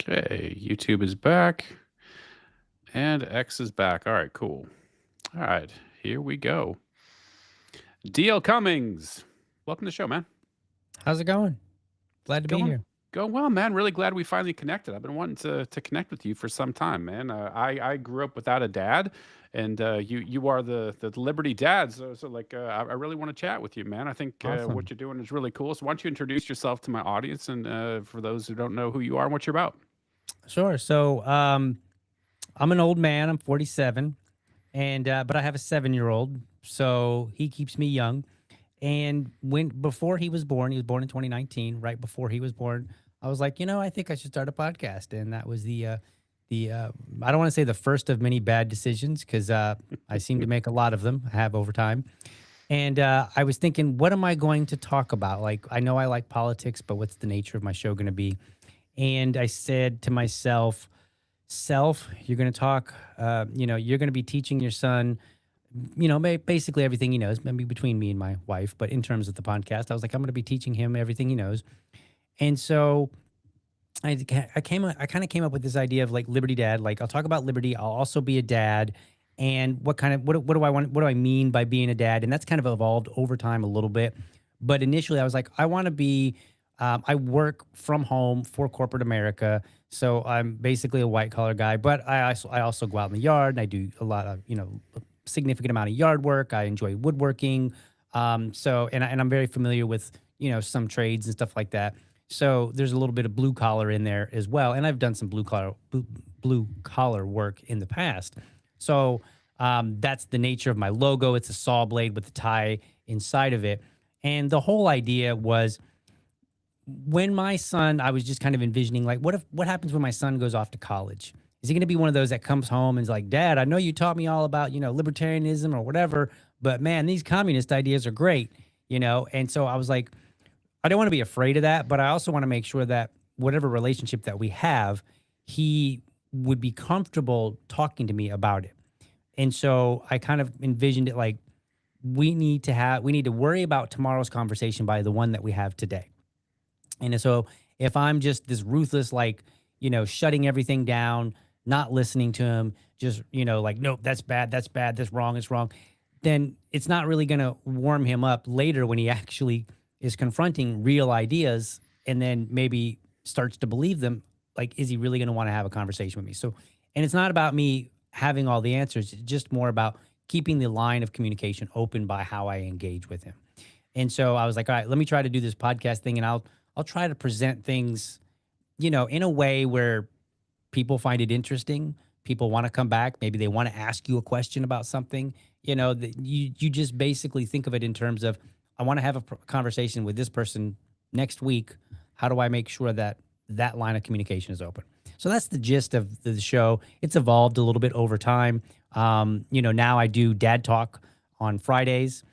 Okay, YouTube is back and X is back. All right, cool. All right, here we go. DL Cummings, welcome to the show, man. How's it going? Glad to be Going here. going well, man. Really glad we finally connected. I've been wanting to connect with you for some time, man. I grew up without a dad, and you are the Liberty dad. So I really want to chat with you, man. I think what Awesome. you're doing is really cool. So why don't you introduce yourself to my audience and for those who don't know who you are and what you're about. Sure. So I'm an old man. I'm 47, and but I have a 7-year-old, so he keeps me young. And when before he was born in 2019. Right before he was born, I was like, I think I should start a podcast, and that was the I don't want to say the first of many bad decisions because I seem to make a lot of them. I have over time. And I was thinking, what am I going to talk about? Like, I know I like politics, but what's the nature of my show going to be? And I said to myself, you're going to talk, you're going to be teaching your son, basically everything he knows, maybe between me and my wife. But in terms of the podcast, I was like, I'm going to be teaching him everything he knows. And so I kind of came up with this idea of like Liberty Dad. Like, I'll talk about liberty. I'll also be a dad. And what do I want? What do I mean by being a dad? And that's kind of evolved over time a little bit. But initially, I was like, I want to be. I work from home for corporate America, so I'm basically a white collar guy. But I also go out in the yard and I do a lot of significant amount of yard work. I enjoy woodworking. And I'm very familiar with some trades and stuff like that. So there's a little bit of blue collar in there as well. And I've done some blue collar work in the past. So that's the nature of my logo. It's a saw blade with a tie inside of it. And the whole idea was when my son, I was just kind of envisioning like, what happens when my son goes off to college? Is he going to be one of those that comes home and is like, Dad, I know you taught me all about, libertarianism or whatever, but man, these communist ideas are great. And so I was like, I don't want to be afraid of that, but I also want to make sure that whatever relationship that we have, he would be comfortable talking to me about it. And so I kind of envisioned it like we need to worry about tomorrow's conversation by the one that we have today. And so if I'm just this ruthless, like, shutting everything down, not listening to him, just, like, nope, that's bad, that's wrong, it's wrong, then it's not really going to warm him up later when he actually is confronting real ideas and then maybe starts to believe them. Like, is he really going to want to have a conversation with me? So, and it's not about me having all the answers, it's just more about keeping the line of communication open by how I engage with him. And so I was like, all right, let me try to do this podcast thing and I'll try to present things, in a way where people find it interesting. People want to come back. Maybe they want to ask you a question about something, that you just basically think of it in terms of, I want to have a conversation with this person next week. How do I make sure that that line of communication is open? So that's the gist of the show. It's evolved a little bit over time. Now I do dad talk on Fridays,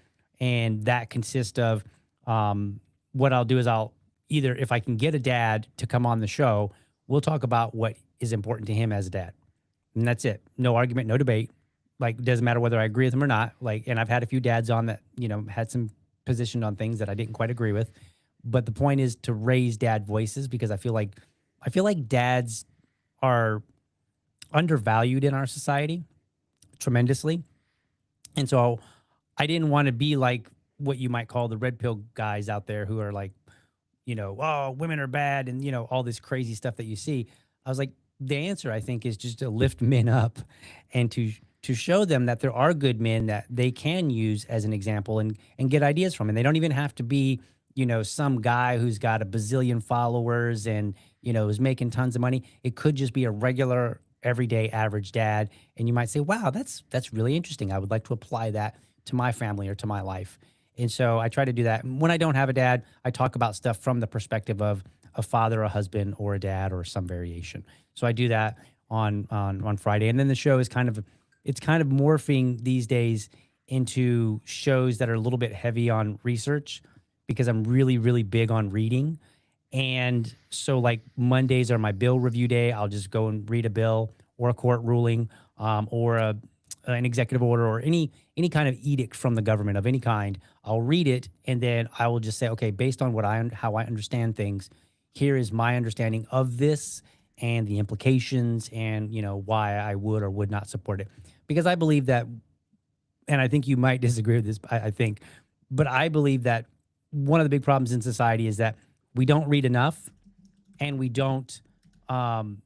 and that consists of what I'll do is I'll either, if I can get a dad to come on the show, we'll talk about what is important to him as a dad. And that's it. No argument, no debate. Like, it doesn't matter whether I agree with him or not. Like, and I've had a few dads on that, had some positioned on things that I didn't quite agree with. But the point is to raise dad voices because I feel like dads are undervalued in our society tremendously. And so I didn't want to be like what you might call the red pill guys out there who are like, oh, women are bad and, all this crazy stuff that you see. I was like, the answer, I think, is just to lift men up and to show them that there are good men that they can use as an example and get ideas from. And they don't even have to be, some guy who's got a bazillion followers and, is making tons of money. It could just be a regular, everyday, average dad. And you might say, wow, that's really interesting. I would like to apply that to my family or to my life. And so I try to do that. When I don't have a dad, I talk about stuff from the perspective of a father, a husband, or a dad, or some variation. So I do that on Friday. And then the show is kind of morphing these days into shows that are a little bit heavy on research because I'm really, really big on reading. And so like Mondays are my bill review day. I'll just go and read a bill or a court ruling or an executive order or any kind of edict from the government of any kind. I'll read it and then I will just say, okay, based on how I understand things, here is my understanding of this. and the implications and, why I would or would not support it. Because I believe that, and I think you might disagree with this, I think, but I believe that one of the big problems in society is that we don't read enough and we don't, um,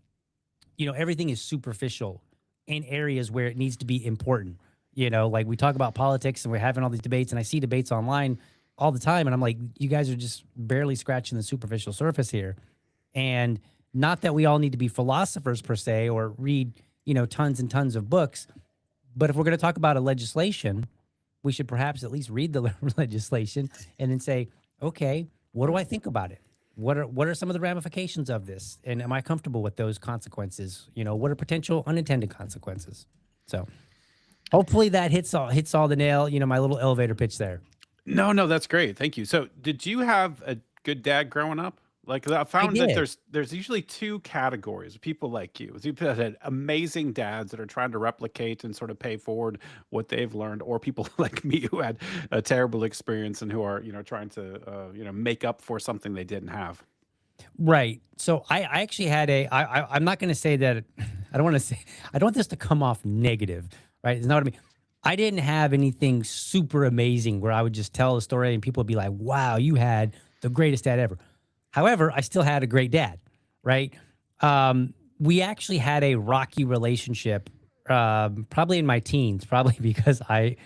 everything is superficial in areas where it needs to be important. Like we talk about politics and we're having all these debates, and I see debates online all the time, and I'm like, you guys are just barely scratching the superficial surface here. And not that we all need to be philosophers per se or read, tons and tons of books, but if we're going to talk about a legislation, we should perhaps at least read the legislation and then say, okay, what do I think about it? What are some of the ramifications of this? And am I comfortable with those consequences? What are potential unintended consequences? So hopefully that hits all the nail, my little elevator pitch there. No, no, that's great. Thank you. So, did you have a good dad growing up? Like, I I found that did. there's usually two categories of people like you. People that had amazing dads that are trying to replicate and sort of pay forward what they've learned, or people like me who had a terrible experience and who are, trying to, make up for something they didn't have. Right. So I actually had I'm not going to say that. I don't want to say, I don't want this to come off negative, right? It's not what I mean. I didn't have anything super amazing where I would just tell a story and people would be like, wow, you had the greatest dad ever. However, I still had a great dad, right? We actually had a rocky relationship, probably in my teens, probably because I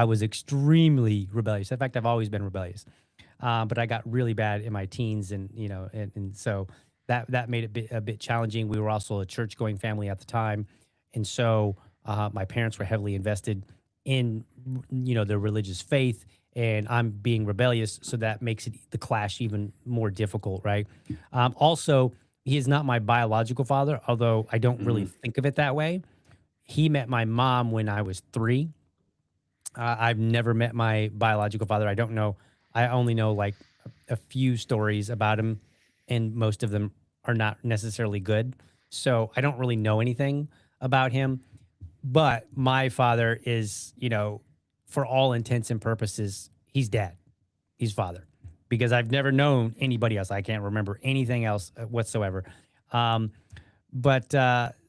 was extremely rebellious. In fact, I've always been rebellious, but I got really bad in my teens, and and so that made it a bit challenging. We were also a church going family at the time, and so my parents were heavily invested in their religious faith, and I'm being rebellious, so that makes the clash even more difficult, right? Also, he is not my biological father, although I don't really Mhm. think of it that way. He met my mom when I was 3. I've never met my biological father. I don't know. I only know like a few stories about him, and most of them are not necessarily good. So I don't really know anything about him. But my father is, for all intents and purposes, he's dad. He's father, because I've never known anybody else. I can't remember anything else whatsoever. Um, but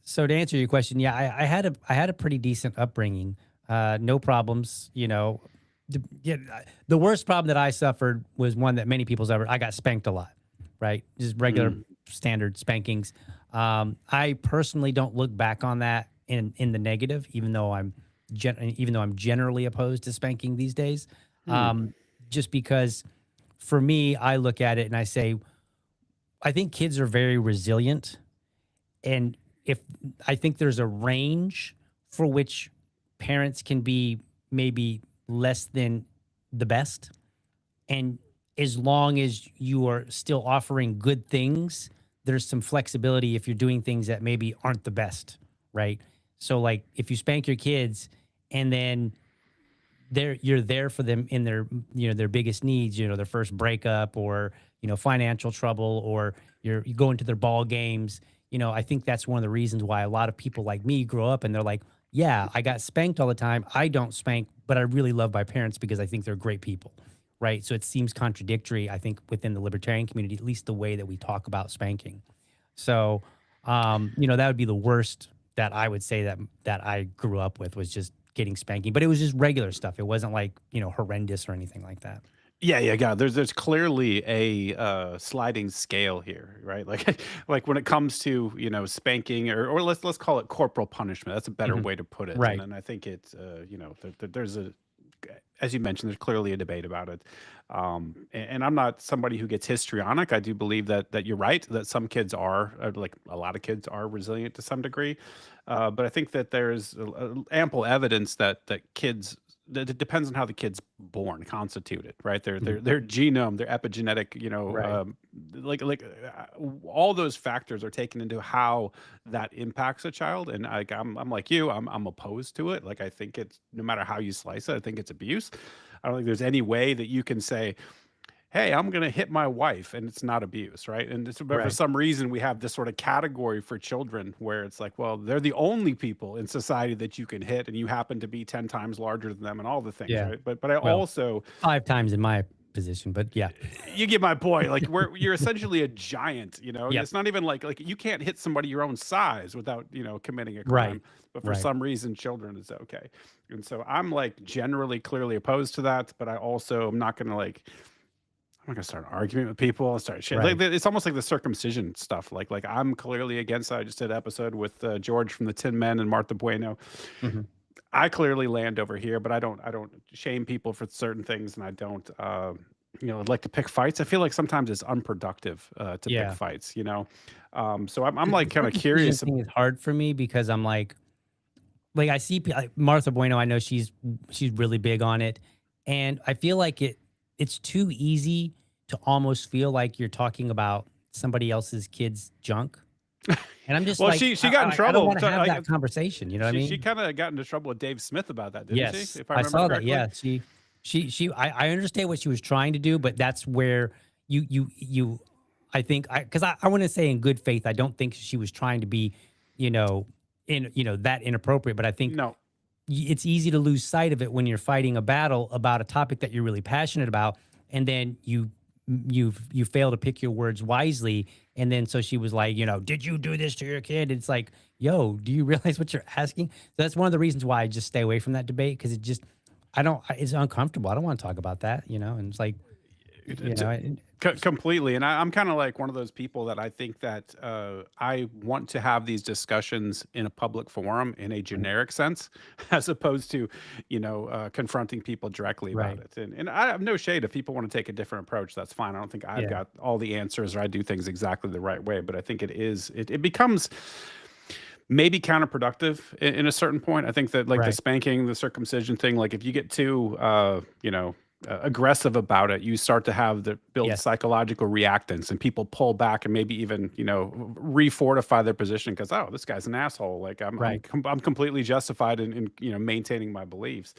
so to answer your question, yeah, I had a pretty decent upbringing. No problems. Yeah, the worst problem that I suffered was one that many people suffered. I got spanked a lot, right? Just regular Mm. standard spankings. I personally don't look back on that in the negative, even though I'm generally opposed to spanking these days. Hmm. Um, just because for me, I look at it and I say, I think kids are very resilient, and if I think there's a range for which parents can be maybe less than the best, and as long as you are still offering good things, there's some flexibility if you're doing things that maybe aren't the best, right? So like if you spank your kids and then you're there for them in their their biggest needs, their first breakup, or financial trouble, or you go into their ball games. I think that's one of the reasons why a lot of people like me grow up and they're like, yeah, I got spanked all the time, I don't spank, but I really love my parents because I think they're great people, right? So it seems contradictory, I think, within the libertarian community, at least the way that we talk about spanking. So that would be the worst that I would say that I grew up with, was just getting spanking. But it was just regular stuff. It wasn't like, horrendous or anything like that. Yeah, yeah, yeah. There's clearly a sliding scale here, right? Like like when it comes to spanking, or let's call it corporal punishment. That's a better Mhm. way to put it. And Right. then I think it's there's a, as you mentioned, there's clearly a debate about it. And I'm not somebody who gets histrionic. I do believe that you're right, that some kids are, like a lot of kids are resilient to some degree. But I think that there's ample evidence that kids, that it depends on how the kid's born, constituted, right? Mhm. Their genome, their epigenetic, Right. all those factors are taken into how that impacts a child. And I'm like you, I'm opposed to it. Like I think it's, no matter how you slice it, I think it's abuse. I don't think there's any way that you can say, "Hey, I'm gonna hit my wife," and it's not abuse, right? And it's, but for Right. some reason, we have this sort of category for children where it's like, well, they're the only people in society that you can hit, and you happen to be 10 times larger than them, and all the things, Yeah. right? But I Well, also, 5 times in my position, but yeah. You get my point. Like you're essentially a giant, you know? Yep. It's not even like you can't hit somebody your own size without, committing a Right. crime, but for Right. some reason children is okay. And so I'm like generally clearly opposed to that, but I also am not gonna I'm not gonna start arguing with people and start shit. Like Right. it's almost like the circumcision stuff. Like I'm clearly against that. I just did an episode with George from the Tin Men and Martha Bueno. Mhm. I clearly land over here, but I don't shame people for certain things, and I don't like to pick fights. I feel like sometimes it's unproductive to pick Yeah. fights. So I'm The like kind of circumcision curious. thing is hard for me because I'm like I see like Martha Bueno, I know she's really big on it, and I feel like it's too easy to almost feel like you're talking about somebody else's kid's junk, and I'm just Well, like, she got in I don't trouble. want to have that conversation. You know what I She mean? kind of got into trouble with Dave Smith about that, didn't she? Yes, If I I remember saw that. correctly. Yeah, I understand what she was trying to do, but that's where you I think because I want to say in good faith, I don't think she was trying to be, you know, that inappropriate, but I think No, it's easy to lose sight of it when you're fighting a battle about a topic that you're really passionate about, and then you fail to pick your words wisely, and then so she was like, did you do this to your kid? It's like, yo, do you realize what you're asking? So that's one of the reasons why I just stay away from that debate because I don't, it's uncomfortable. I don't want to talk about that, and it's like, you know, I- Completely, and I'm kinda like one of those people that I think that, I want to have these discussions in a public forum in a right, generic sense, as opposed to, confronting people directly about right, it, and I have no shade if people wanna take a different approach, that's fine, I don't think I've yeah, got all the answers or I do things exactly the right way, but I think it becomes maybe counterproductive in a certain point. I think that like the right, spanking, the circumcision thing, like if you get too, aggressive about it, you start to have the build yes, psychological reactance, and people pull back and maybe even refortify their position because this guy's an asshole. Like right. I'm completely justified in maintaining my beliefs.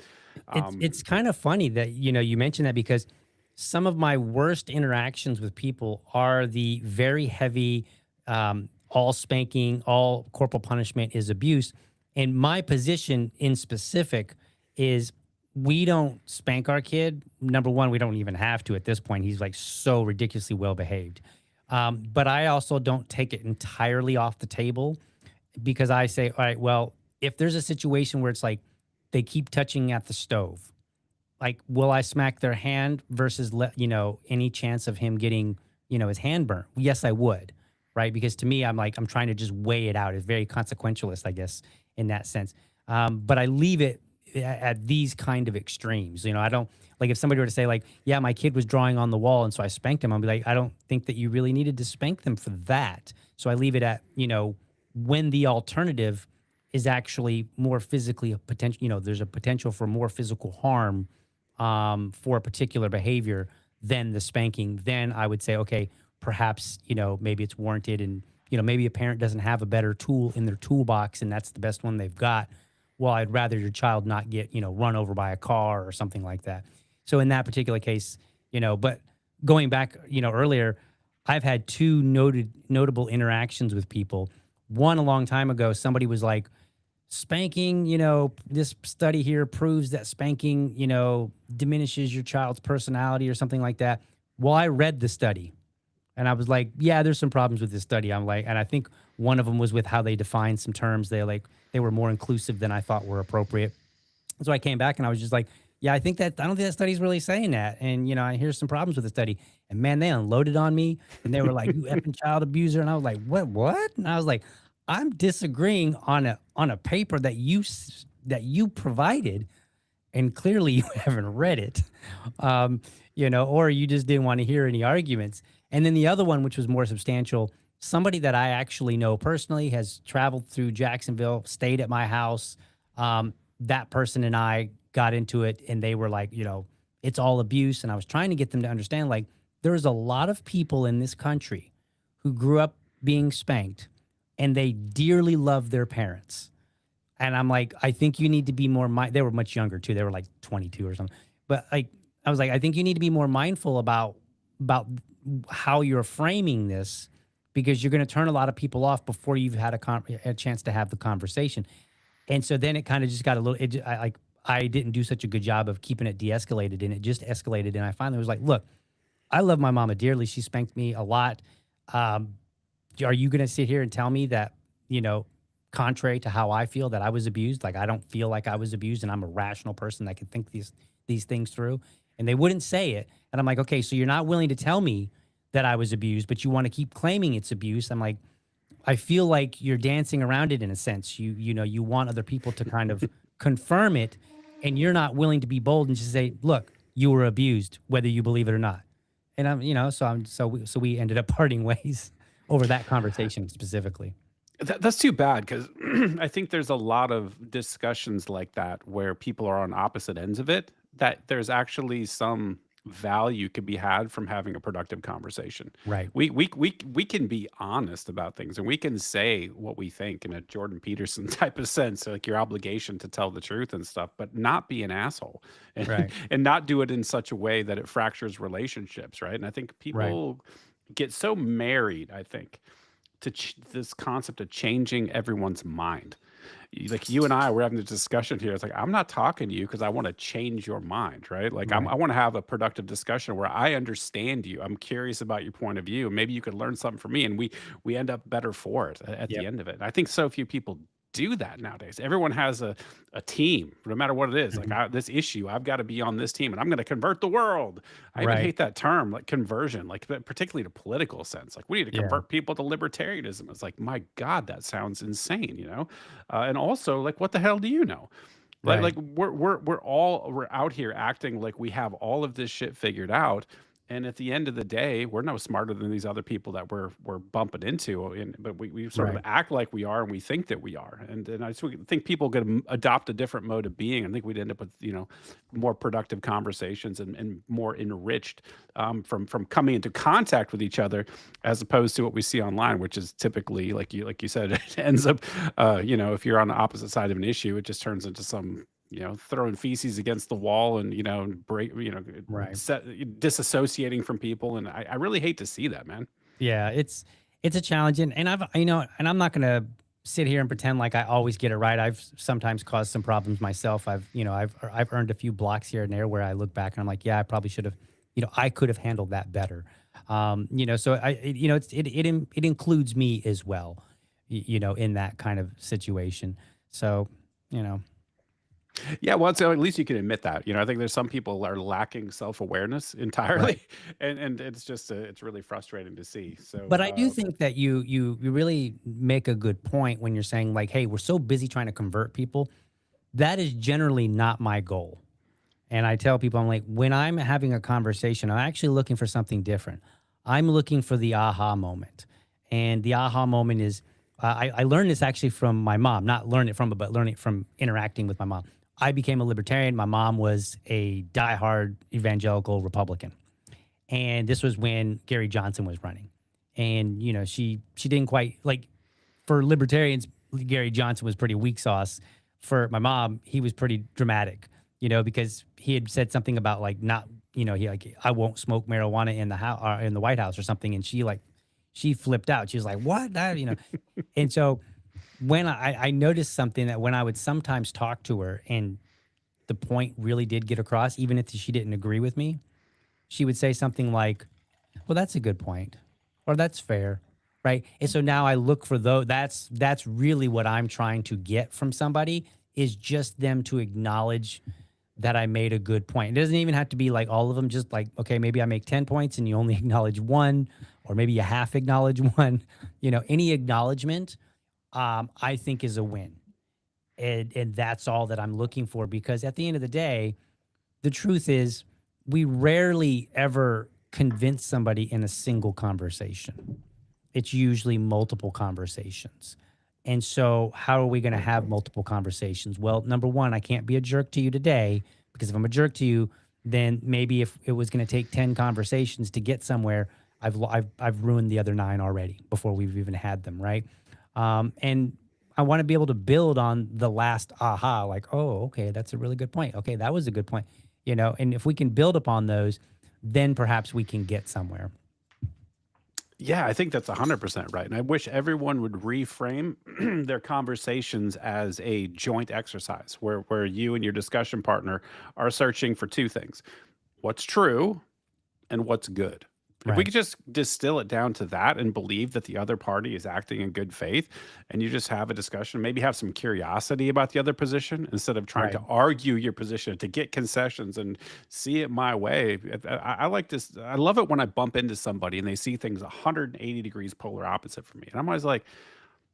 Um, It's kind of funny that you mentioned that because some of my worst interactions with people are the very heavy, all spanking, all corporal punishment is abuse, and my position in specific is we don't spank our kid. Number one, we don't even have to at this point. He's like so ridiculously well behaved, but I also don't take it entirely off the table because I say, all right, well, if there's a situation where it's like they keep touching at the stove, like, will I smack their hand versus any chance of him getting, his hand burnt? Yes, I would. Right. Because to me, I'm trying to just weigh it out. It's very consequentialist, I guess, in that sense. But I leave it at these kind of extremes. I don't like if somebody were to say, like, yeah, my kid was drawing on the wall and so I spanked him. I'll be like, I don't think that you really needed to spank them for that. So I leave it at, when the alternative is actually more physically a potential, there's a potential for more physical harm for a particular behavior than the spanking, then I would say, okay, perhaps, maybe it's warranted and, maybe a parent doesn't have a better tool in their toolbox and that's the best one they've got. Well, I'd rather your child not get, run over by a car or something like that. So in that particular case, but going back, earlier, I've had two notable interactions with people. One a long time ago, somebody was like, spanking, this study here proves that spanking, diminishes your child's personality or something like that. Well, I read the study and I was like, yeah, there's some problems with this study. I'm like, and I think one of them was with how they defined some terms. They were more inclusive than I thought were appropriate. So I came back and I was just like, yeah, I don't think that study's really saying that. And, I hear some problems with the study. And man, they unloaded on me and they were like, you effing child abuser. And I was like, what? And I was like, I'm disagreeing on a paper that you provided, and clearly you haven't read it, or you just didn't want to hear any arguments. And then the other one, which was more substantial, somebody that I actually know personally has traveled through Jacksonville, stayed at my house. That person and I got into it, and they were like, it's all abuse. And I was trying to get them to understand, like, there's a lot of people in this country who grew up being spanked and they dearly love their parents. And I'm like, I think you need to be more they were much younger too. They were like 22 or something. But like I was like, I think you need to be more mindful about how you're framing this because you're going to turn a lot of people off before you've had a chance to have the conversation. And so then it kind of just got a little I didn't do such a good job of keeping it de-escalated, and it just escalated. And I finally was like, look, I love my mama dearly. She spanked me a lot. Um, are you going to sit here and tell me that, you know, contrary to how I feel, that I was abused? Like, I don't feel like I was abused, and I'm a rational person that can think these things through. And they wouldn't say it. And I'm like, okay, so you're not willing to tell me that I was abused, but you want to keep claiming it's abuse. I'm like, I feel like you're dancing around it in a sense. You know, you want other people to kind of confirm it, and you're not willing to be bold and just say, "Look, you were abused, whether you believe it or not." And I'm, you know, so we ended up parting ways over that conversation specifically. That's too bad because I think there's a lot of discussions like that where people are on opposite ends of it, that there's actually some value could be had from having a productive conversation. Right. We can be honest about things and we can say what we think in a Jordan Peterson type of sense, like your obligation to tell the truth and stuff, but not be an asshole and, Right. and not do it in such a way that it fractures relationships, right? And I think Right. people get so married, I think, to this concept of changing everyone's mind. Like you and I were having a discussion here. It's like I'm not talking to you because I want to change your mind, right? Like Right. I want to have a productive discussion where I understand you. I'm curious about your point of view. Maybe you could learn something from me, and we end up better for it at the Yep. end of it. And I think so few people do that nowadays. Everyone has a team, no matter what it is. Like Mhm. this issue, I've got to be on this team, and I'm going to convert the world. I even Right. hate that term, like conversion, like particularly to political sense. Like we need to Yeah. convert people to libertarianism. It's like, my God, that sounds insane, you know? And also, like, what the hell do you know? Like Right. we're out here acting like we have all of this shit figured out, and at the end of the day, we're no smarter than these other people that we're bumping into, and but we sort of Right. act like we are, and we think that we are, and I just think people could adopt a different mode of being. I think we'd end up with more productive conversations and more enriched from coming into contact with each other, as opposed to what we see online, which is typically like you said, it ends up if you're on the opposite side of an issue, it just turns into some throwing feces against the wall and break Right. disassociating from people, and I really hate to see that, man. Yeah, it's a challenge, and I've, you know, and I'm not gonna sit here and pretend like I always get it right. I've sometimes caused some problems myself. I've earned a few blocks here and there where I look back and I'm like, yeah, I probably should have, you know, I could have handled that better. You know, so you know, it includes me as well, you know, in that kind of situation. So, you know, Yeah, well, so at least you can admit that. I think there's some people are lacking self-awareness right. entirely, and it's just it's really frustrating to see. So But I do think that you really make a good point when you're saying like, hey, we're so busy trying to convert people. That is generally not my goal. And I tell people, I'm like, when I'm having a conversation, I'm actually looking for something different. I'm looking for the aha moment. And the aha moment is, I learned this actually from my mom, not learn it from, but learn it from interacting with my mom. I became a libertarian. My mom was a diehard evangelical Republican. And this was when Gary Johnson was running. And, you know, she didn't quite like, for libertarians, Gary Johnson was pretty weak sauce. For my mom, he was pretty dramatic, you know, because he had said something about like not, you know, he like, I won't smoke marijuana in the house, in the White House or something, and she flipped out. She was like, "What?" That, you know, and so when I noticed something that when I would sometimes talk to her and the point really did get across, even if she didn't agree with me, she would say something like, well, that's a good point, or that's fair, right? And so now I look for those. That's really what I'm trying to get from somebody, is just them to acknowledge that I made a good point. It doesn't even have to be like all of them. Just like, okay, maybe I make 10 points and you only acknowledge one, or maybe you half acknowledge one. You know, any acknowledgement, I think is a win, and that's all that I'm looking for. Because at the end of the day, the truth is, we rarely ever convince somebody in a single conversation. It's usually multiple conversations. And so, how are we going to have multiple conversations? Well, number one, I can't be a jerk to you today, because if I'm a jerk to you, then maybe if it was going to take 10 conversations to get somewhere, I've ruined the other nine already before we've even had them, right? And I want to be able to build on the last aha, like, oh, okay, that's a really good point. Okay, that was a good point, you know. And if we can build upon those, then perhaps we can get somewhere. Yeah, I think that's 100% right. And I wish everyone would reframe their conversations as a joint exercise where you and your discussion partner are searching for two things: what's true and what's good. If we Right. could just distill it down to that and believe that the other party is acting in good faith, and you just have a discussion, maybe have some curiosity about the other position instead of trying to Right. argue your position to get concessions and see it my way. I like this. I love it when I bump into somebody and they see things 180 degrees polar opposite from me. And I'm always like,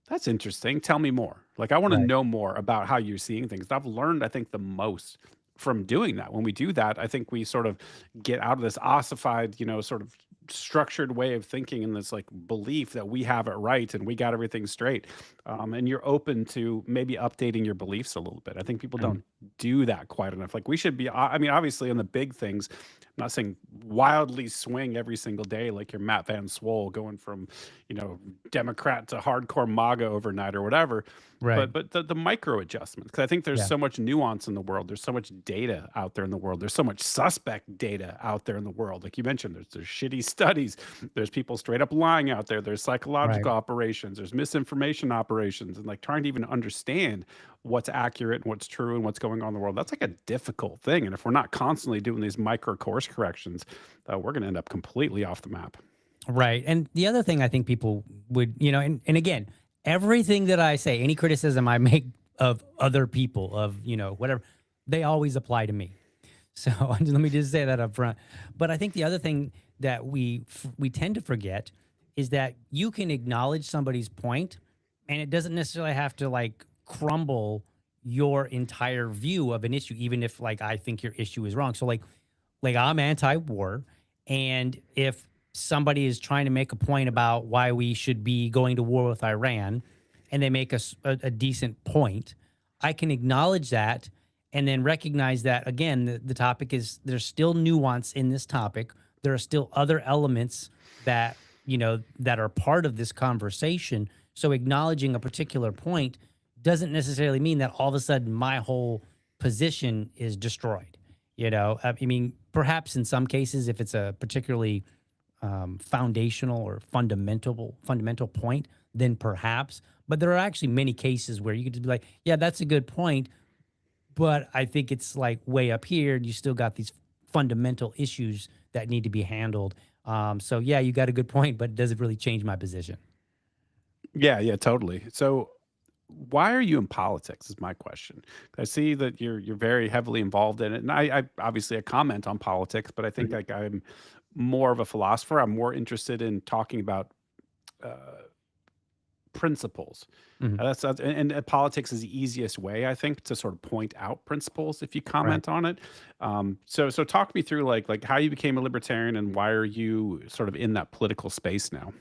that's interesting. Tell me more. Like, I want to Right. know more about how you're seeing things. I've learned, I think, the most from doing that. When we do that, I think we sort of get out of this ossified, sort of structured way of thinking and this like belief that we have it right and we got everything straight. And you're open to maybe updating your beliefs a little bit. I think people Mm. don't do that quite enough. Like, we should be, I mean, obviously, on the big things, I'm not saying wildly swing every single day like you're Matt Van Swole going from, you know, Democrat to hardcore MAGA overnight or whatever. Right. But the micro adjustments, because I think there's Yeah. so much nuance in the world. There's so much data out there in the world. There's so much suspect data out there in the world. Like you mentioned, there's shitty studies. There's people straight up lying out there. There's Right. psychological operations. There's misinformation operations, and like trying to even understand what's accurate and what's true and what's going on in the world. That's like a difficult thing. And if we're not constantly doing these micro course corrections, we're going to end up completely off the map. Right. And the other thing I think people would, and again, everything that I say, any criticism I make of other people, of, whatever, they always apply to me. So let me just say that up front. But I think the other thing that we tend to forget is that you can acknowledge somebody's point, and it doesn't necessarily have to like crumble your entire view of an issue, even if like I think your issue is wrong. So like I'm anti-war, and if somebody is trying to make a point about why we should be going to war with Iran, and they make a decent point, I can acknowledge that and then recognize that again, the topic is there's still nuance in this topic. There are still other elements that that are part of this conversation. So acknowledging a particular point doesn't necessarily mean that all of a sudden my whole position is destroyed. I mean, perhaps in some cases, if it's a particularly foundational or fundamental point, then perhaps. But there are actually many cases where you could just be like, yeah, that's a good point, but I think it's like way up here. And you still got these fundamental issues that need to be handled. So yeah, you got a good point, but does it really change my position? Yeah, yeah, totally. So, why are you in politics? Is my question. I see that you're very heavily involved in it, and I obviously I comment on politics, but I think Mhm. like I'm more of a philosopher. I'm more interested in talking about uh, principles. Mhm. And politics is the easiest way, I think, to sort of point out principles if you Right. comment on it. So talk me through like how you became a libertarian and why are you sort of in that political space now?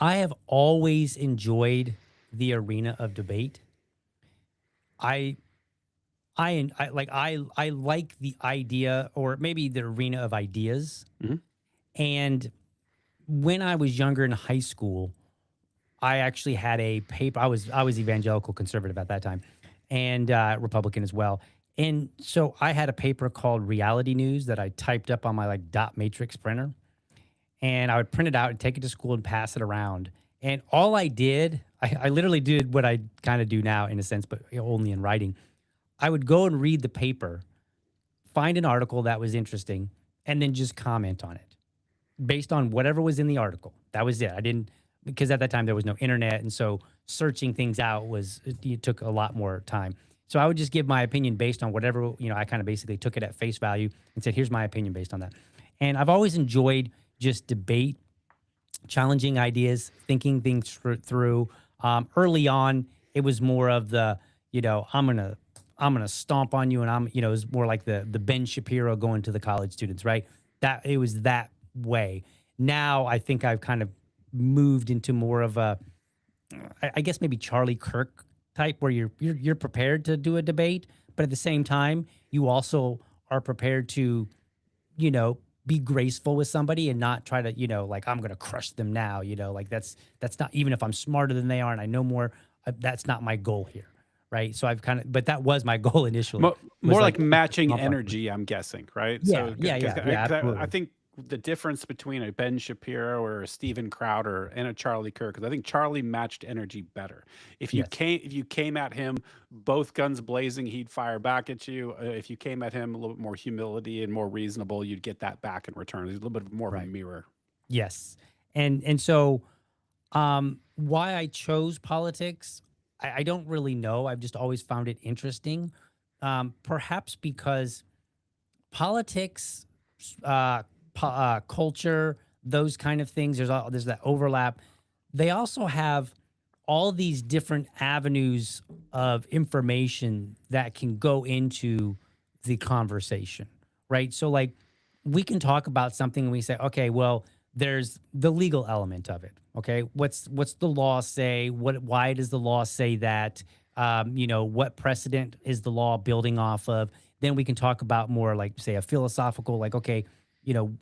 I have always enjoyed the arena of debate. I I like the idea, or maybe the arena of ideas. Mhm. And when I was younger in high school, I actually had a paper. I was evangelical conservative at that time, and Republican as well. And so I had a paper called Reality News that I typed up on my like dot matrix printer, and I would print it out and take it to school and pass it around. And all I did, I literally did what I kind of do now in a sense, but only in writing. I would go and read the paper, find an article that was interesting, and then just comment on it based on whatever was in the article. That was it. I didn't, because at that time there was no internet, and so searching things out it took a lot more time. So I would just give my opinion based on whatever I kind of basically took it at face value and said, "Here's my opinion based on that." And I've always enjoyed just debate, challenging ideas, thinking things through. Early on, it was more of the, I'm gonna stomp on you, and it was more like the Ben Shapiro going to the college students, right? That it was that way. Now I think I've kind of moved into more of a, I guess maybe Charlie Kirk type, where you're prepared to do a debate, but at the same time, you also are prepared to be graceful with somebody and not try to, like I'm going to crush them now, like that's not, even if I'm smarter than they are and I know more, that's not my goal here. Right. So I've kind of, but that was my goal initially, was More like like just to matching stomp on somebody. energy, I'm guessing, right? Yeah. So Yeah. because Yeah. Yeah. I Absolutely. think the difference between a Ben Shapiro or a Steven Crowder and a Charlie Kirk, because I think Charlie matched energy better. Yes. If you came at him both guns blazing, he'd fire back at you. If you came at him a little bit more humility and more reasonable, you'd get that back in return. He's a little bit more of a Right. mirror. Yes. And so why I chose politics, I don't really know. I've just always found it interesting. Perhaps because politics, culture, those kind of things. There's that overlap. They also have all these different avenues of information that can go into the conversation, right? So like we can talk about something and we say, okay, well, there's the legal element of it. Okay, what's the law say? Why does the law say that? What precedent is the law building off of? Then we can talk about more like say a philosophical, like okay, you know,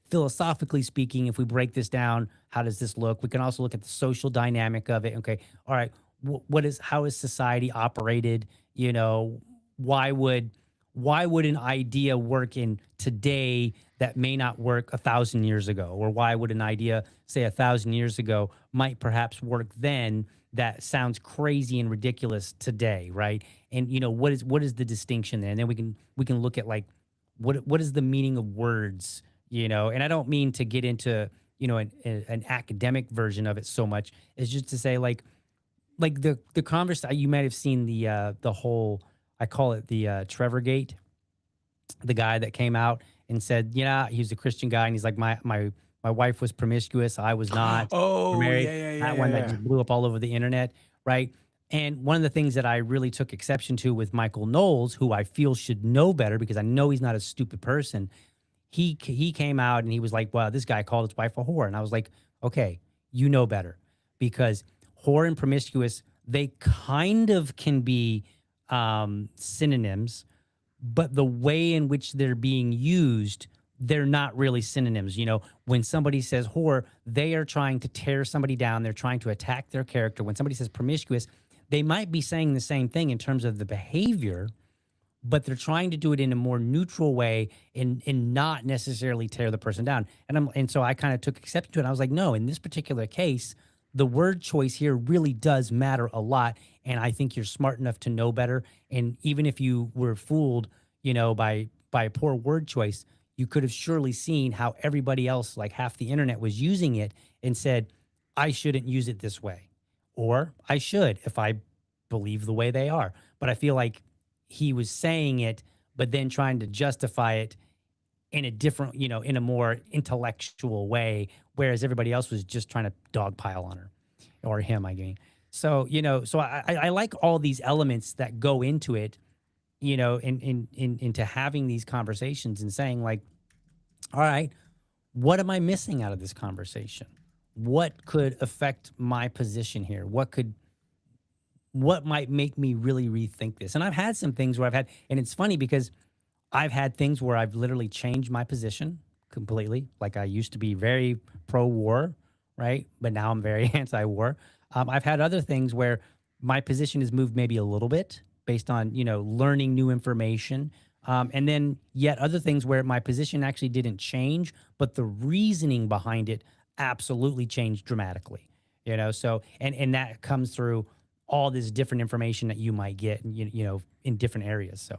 philosophically speaking, if we break this down, how does this look? We can also look at the social dynamic of it. Okay, all right, what is how is society operated? You know, why would why would an idea work in today that may not work 1,000 years ago, or why would an idea say 1,000 years ago might perhaps work then that sounds crazy and ridiculous today, right? And what is the distinction there? And then we can look at like what is the meaning of words, and I don't mean to get into an academic version of it so much. It's just to say like the conversation. You might have seen the whole, I call it the Trevor Gate, the guy that came out and said, yeah, he's a Christian guy, and he's like, my wife was promiscuous, I was not. We're Oh married. yeah, yeah, yeah, That one yeah, that yeah. just blew up all over the internet, right? And one of the things that I really took exception to with Michael Knowles, who I feel should know better because I know he's not a stupid person, he came out and he was like, "Wow, this guy called his wife a whore," and I was like, "Okay, you know better," because whore and promiscuous, they kind of can be synonyms, but the way in which they're being used, they're not really synonyms. When somebody says whore, they are trying to tear somebody down. They're trying to attack their character. When somebody says promiscuous, they might be saying the same thing in terms of the behavior, but they're trying to do it in a more neutral way and not necessarily tear the person down. And so I kind of took exception to it. I was like, no, in this particular case, the word choice here really does matter a lot. And I think you're smart enough to know better. And even if you were fooled, by a poor word choice, you could have surely seen how everybody else, like half the internet, was using it and said, I shouldn't use it this way. Or I should if I believe the way they are. But I feel like he was saying it, but then trying to justify it in a different, in a more intellectual way, whereas everybody else was just trying to dogpile on her or him, I mean. So, so I like all these elements that go into it, into having these conversations and saying, like, all right, what am I missing out of this conversation? What could affect my position here? What might make me really rethink this? And I've had some things where and it's funny because I've had things where I've literally changed my position completely. Like I used to be very pro war, right? But now I'm very anti war. I've had other things where my position has moved maybe a little bit based on, learning new information. And then yet other things where my position actually didn't change, but the reasoning behind it absolutely changed dramatically. So and that comes through all this different information that you might get, in different areas. So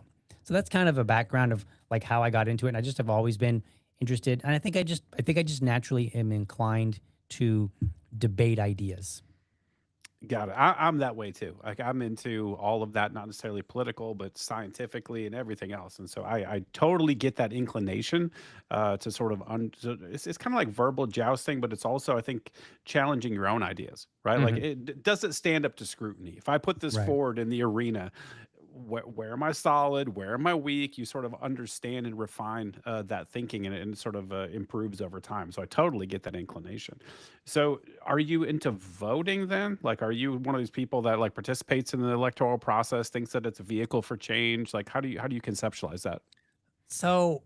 that's kind of a background of like how I got into it. And I just have always been interested. And I think I just naturally am inclined to debate ideas. Got it. I'm that way too. Like I'm into all of that, not necessarily political, but scientifically and everything else. And so I totally get that inclination to sort of so it's kind of like verbal jousting, but it's also I think challenging your own ideas, right? Like Hmm. does it stand up to scrutiny? If I put this Right. forward in the arena, where am I solid? Where am I weak? You sort of understand and refine that thinking, and it sort of improves over time. So I totally get that inclination. So, are you into voting then? Like, are you one of these people that like participates in the electoral process, thinks that it's a vehicle for change? Like, how do you conceptualize that? So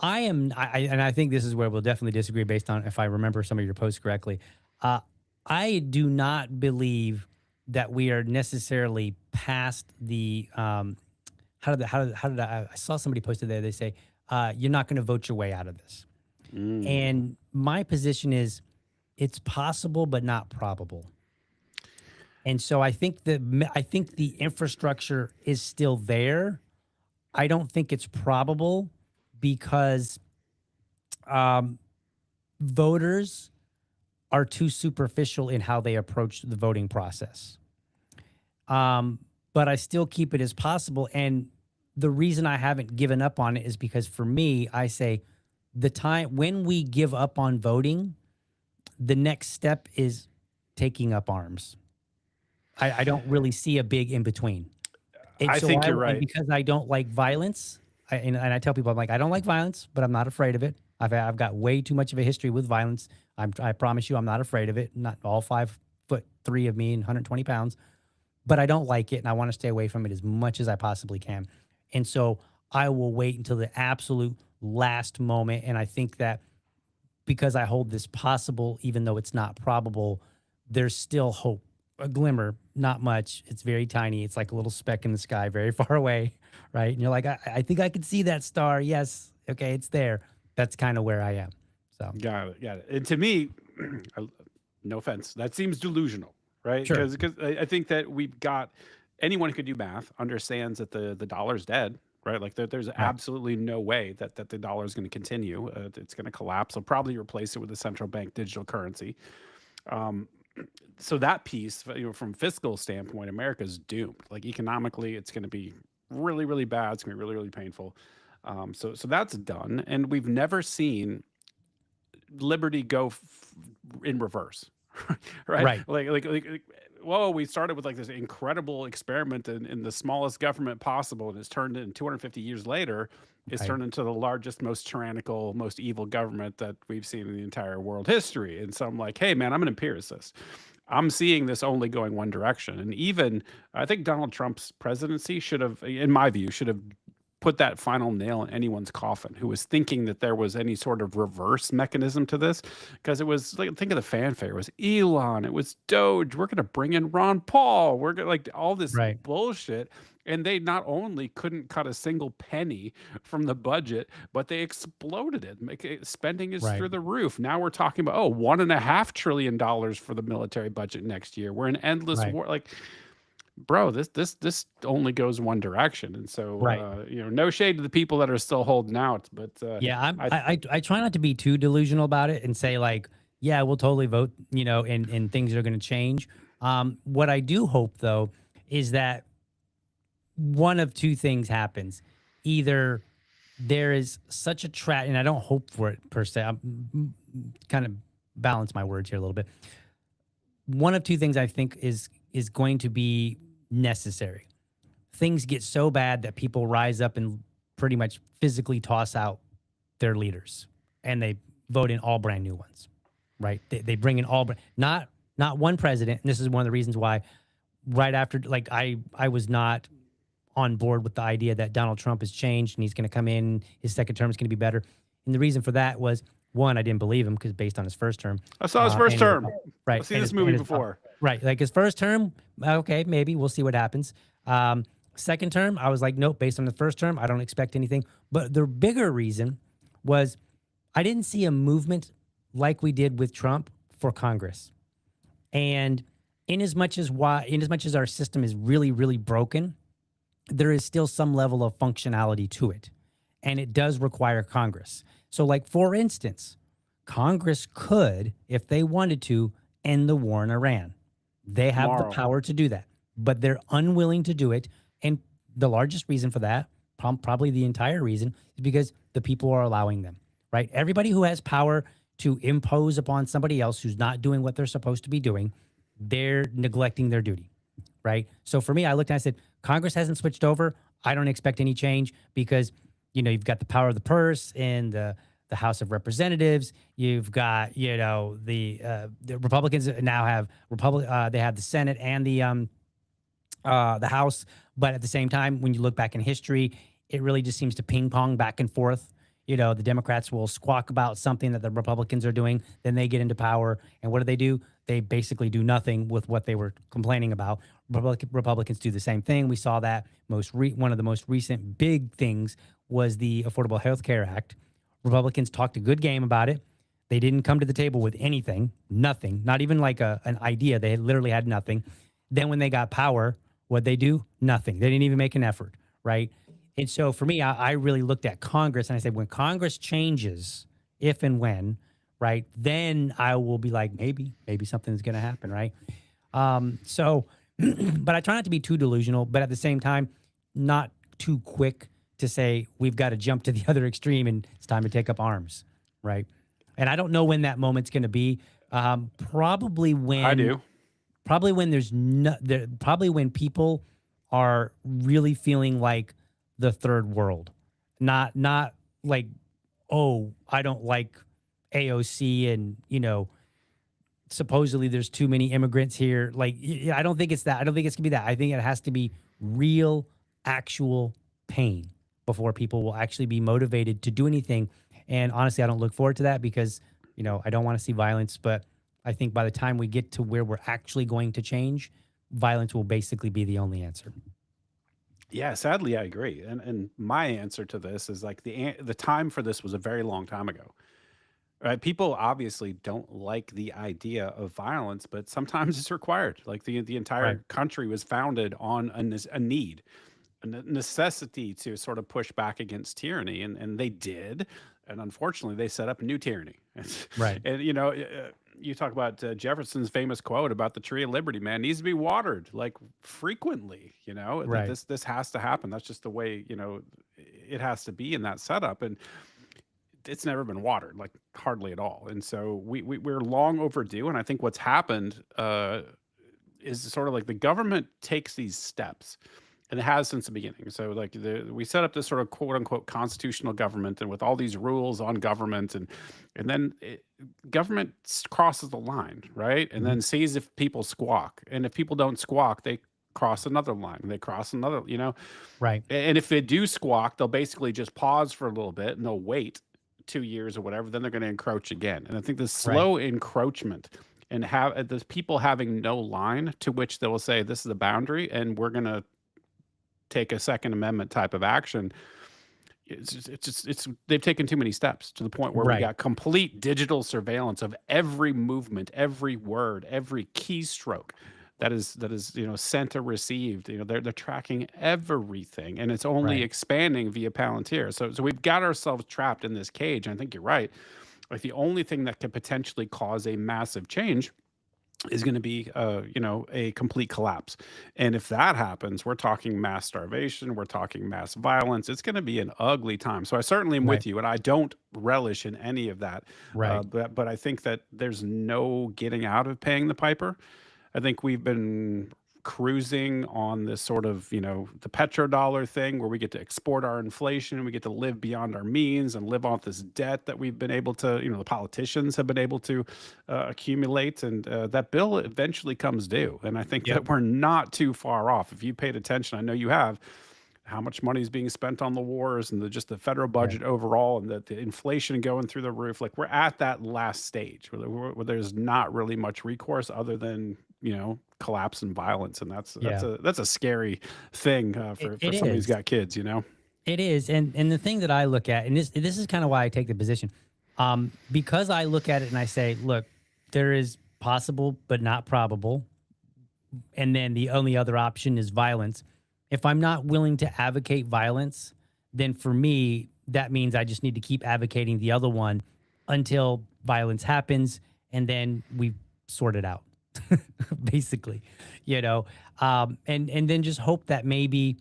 and I think this is where we'll definitely disagree based on if I remember some of your posts correctly. Uh, I do not believe that we are necessarily past the how did I saw somebody posted there. They say you're not going to vote your way out of this. Mm. And my position is it's possible, but not probable. And so I think the infrastructure is still there. I don't think it's probable because um, voters are too superficial in how they approach the voting process. But I still keep it as possible. And the reason I haven't given up on it is because for me, I say the time when we give up on voting, the next step is taking up arms. I don't really see a big in between. And I so think you're and right. because I don't like violence, and I tell people I'm like I don't like violence, but I'm not afraid of it. I've got way too much of a history with violence. I promise you, I'm not afraid of it. Not all 5'3" of me and 120 pounds, but I don't like it, and I want to stay away from it as much as I possibly can. And so I will wait until the absolute last moment. And I think that because I hold this possible, even though it's not probable, there's still hope, a glimmer, not much. It's very tiny. It's like a little speck in the sky, very far away, right? And you're like, I think I could see that star. Yes, okay, it's there. That's kind of where I am. So Got it. Got it. And to me, I- no offense, that seems delusional, right? sure, Because I think that we've got anyone who could do math understands that the dollar's dead, right? Like there's right, absolutely no way that the dollar is going to continue. It's going to collapse. They'll probably replace it with a central bank digital currency. Um, so that piece, from fiscal standpoint, America's doomed. Like economically, it's going to be really, really bad. It's going to be really, really painful. So that's done, and we've never seen liberty go in reverse, right? right, Whoa, we started with like this incredible experiment in the smallest government possible, and it's turned in 250 years later. It's right, turned into the largest, most tyrannical, most evil government that we've seen in the entire world history. And so I'm like, hey, man, I'm an empiricist. I'm seeing this only going one direction. And even I think Donald Trump's presidency should have, in my view, should have put that final nail in anyone's coffin who was thinking that there was any sort of reverse mechanism to this. Because it was like, think of the fanfare. It was Elon, it was Doge. We're going to bring in Ron Paul. We're going to like all this right, bullshit. And they not only couldn't cut a single penny from the budget, but they exploded it. Spending is right, through the roof. Now we're talking about, oh, $1.5 trillion for the military budget next year. We're in endless right, war. Like, bro, this only goes one direction. And so, right. no shade to the people that are still holding out, but Yeah, I I try not to be too delusional about it and say like, yeah, we'll totally vote, and things are going to change. What I do hope though is that one of two things happens. Either there is such a trap, and I don't hope for it per se. I'm kind of balance my words here a little bit. One of two things I think is going to be necessary. Things get so bad that people rise up and pretty much physically toss out their leaders, and they vote in all brand new ones, right? They bring in not one president. And this is one of the reasons why right after, like, I was not on board with the idea that Donald Trump has changed and he's going to come in, his second term is going to be better. And the reason for that was one, I didn't believe him because based on his first term, saw his first and his, term. right, I've seen this movie before. right, like his first term, okay, maybe we'll see what happens. Second term, I was like, nope. Based on the first term, I don't expect anything. But the bigger reason was I didn't see a movement like we did with Trump for Congress. And in as much as our system is really, really broken, there is still some level of functionality to it. And it does require Congress. So, like, for instance, Congress could, if they wanted to, end the war in Iran. They have the Tomorrow. power to do that, but they're unwilling to do it. And the largest reason for that, probably the entire reason, is because the people are allowing them, right? Everybody who has power to impose upon somebody else who's not doing what they're supposed to be doing, they're neglecting their duty, right? So for me, I looked and I said, Congress hasn't switched over. I don't expect any change because, you've got the power of the purse and the House of Representatives. You've got, the Republicans now have they have the Senate and the House. But at the same time, when you look back in history, it really just seems to ping pong back and forth. The Democrats will squawk about something that the Republicans are doing, then they get into power, and what do? They basically do nothing with what they were complaining about. Republicans do the same thing. We saw that one of the most recent big things was the Affordable Health Care Act. Republicans talked a good game about it. They didn't come to the table with anything, nothing, not even like an idea. They literally had nothing. Then when they got power, what they do? Nothing. They didn't even make an effort, right? And so for me, I really looked at Congress and I said, when Congress changes, if and when, right, then I will be like, maybe something's going to happen, right? So, but I try not to be too delusional, but at the same time, not too quick to say we've got to jump to the other extreme and it's time to take up arms, right? And I don't know when that moment's going to be. Probably I when do. probably when there's no there, probably when people are really feeling like the third world, not like, oh, I don't like AOC, and supposedly there's too many immigrants here. Like, I don't think it's that. I don't think it's gonna be that. I think it has to be real, actual pain before people will actually be motivated to do anything. And honestly, I don't look forward to that because I don't want to see violence. But I think by the time we get to where we're actually going to change, violence will basically be the only answer. Yeah, sadly, I agree. And my answer to this is like the time for this was a very long time ago. Right? People obviously don't like the idea of violence, but sometimes it's required. Like the Right. entire country was founded on a need, necessity to sort of push back against tyranny, and they did. And unfortunately, they set up new tyranny. Right. And you talk about Jefferson's famous quote about the tree of liberty, man, needs to be watered like frequently. That Right. this has to happen. That's just the way it has to be in that setup. And it's never been watered, like hardly at all. And so we're long overdue. And I think what's happened is sort of like the government takes these steps, and it has since the beginning. So like we set up this sort of quote unquote constitutional government, and with all these rules on government, and then government crosses the line, right? And Mhm. then sees if people squawk, and if people don't squawk, they cross another line, and they cross another, Right. and if they do squawk, they'll basically just pause for a little bit and they'll wait 2 years or whatever. Then they're going to encroach again. And I think this Right. slow encroachment and have there's people having no line to which they will say this is the boundary, and we're going to take a Second Amendment type of action. It's they've taken too many steps to the point where we Right. got complete digital surveillance of every movement, every word, every keystroke that is sent or received. They're tracking everything, and it's only Right. expanding via Palantir. So we've got ourselves trapped in this cage. And I think you're right. Like the only thing that could potentially cause a massive change is going to be a complete collapse. And if that happens, we're talking mass starvation, we're talking mass violence. It's going to be an ugly time. So I certainly am Right. with you, and I don't relish in any of that. Right. But I think that there's no getting out of paying the piper. I think we've been cruising on this sort of, the petrodollar thing where we get to export our inflation, we get to live beyond our means and live off this debt that we've been able to, the politicians have been able to accumulate. And that bill eventually comes due. And I think Yep. that we're not too far off. If you paid attention, I know you have, how much money is being spent on the wars and just the federal Right. budget overall, and the inflation going through the roof. Like we're at that last stage where there's not really much recourse other than collapse and violence, and Yeah. that's a scary thing It, for it somebody who's is. got kids. It is. And the thing that I look at, and this is kind of why I take the position, because I look at it and I say, look, there is possible but not probable, and then the only other option is violence. If I'm not willing to advocate violence, then for me, that means I just need to keep advocating the other one until violence happens, and then we sort it out, basically, you know. And then just hope that maybe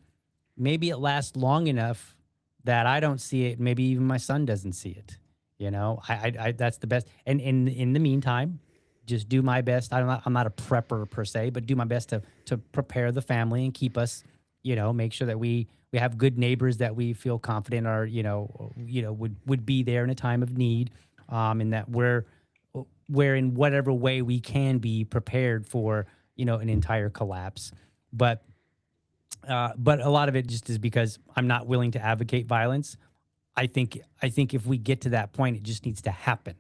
it lasts long enough that I don't see it. Maybe even my son doesn't see it. I that's the best. And in the meantime, just do my best. I'm not a prepper per se, but do my best to prepare the family and keep us, make sure that we have good neighbors that we feel confident are, would be there in a time of need, and that we're in whatever way we can be prepared for, an entire collapse. But but a lot of it just is because I'm not willing to advocate violence. I think if we get to that point, it just needs to happen,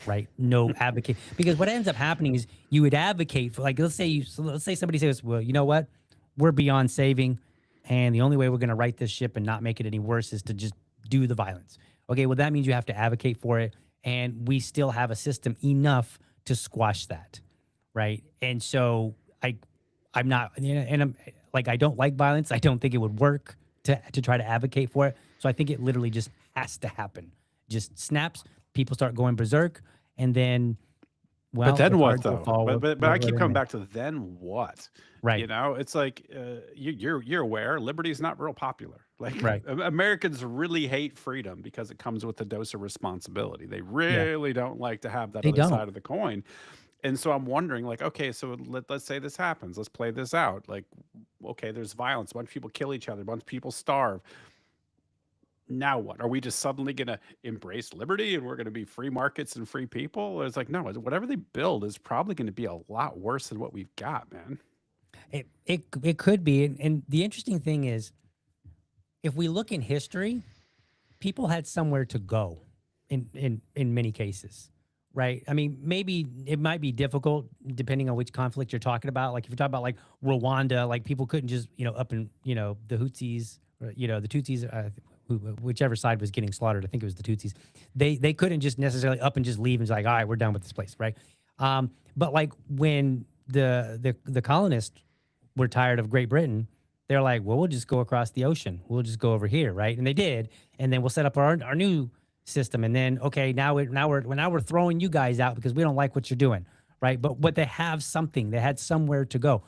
right? No advocate, because what ends up happening is you would advocate for, like, let's say somebody says, well, you know what, we're beyond saving, and the only way we're going to right this ship and not make it any worse is to just do the violence. Okay, well, that means you have to advocate for it, and we still have a system enough to squash that, right? And so I'm not, and I'm like, I don't like violence. I don't think it would work to try to advocate for it. So I think it literally just has to happen. Just snaps, people start going berserk, and then, But well, the then what cards will though? fall But I wherever keep they're coming meant. back to then what? You Right, know, it's like you're aware liberty is not real popular. Like right, Americans really hate freedom because it comes with a dose of responsibility. They yeah, really don't like to have that they other don't. side of the coin. And so I'm wondering, like, okay, so let's say this happens. Let's play this out. Like, okay, there's violence. A bunch of people kill each other. A bunch of people starve. Now what? Are we just suddenly going to embrace liberty and we're going to be free markets and free people? Or it's like, no, whatever they build is probably going to be a lot worse than what we've got, man. It could be, and the interesting thing is, if we look in history, people had somewhere to go in many cases, right? I mean, maybe it might be difficult depending on which conflict you're talking about. Like if you're talking about like Rwanda, like people couldn't just, up in, the Houthis, or, the Tutsis, whichever side was getting slaughtered. I think it was the Tutsis. They couldn't just necessarily up and just leave and just like, all right, we're done with this place, right? But like when the colonists were tired of Great Britain, they're like, well, we'll just go across the ocean. We'll just go over here, right? And they did, and then we'll set up our new system. And then okay, now we're throwing you guys out because we don't like what you're doing, right? But they have something. They had somewhere to go.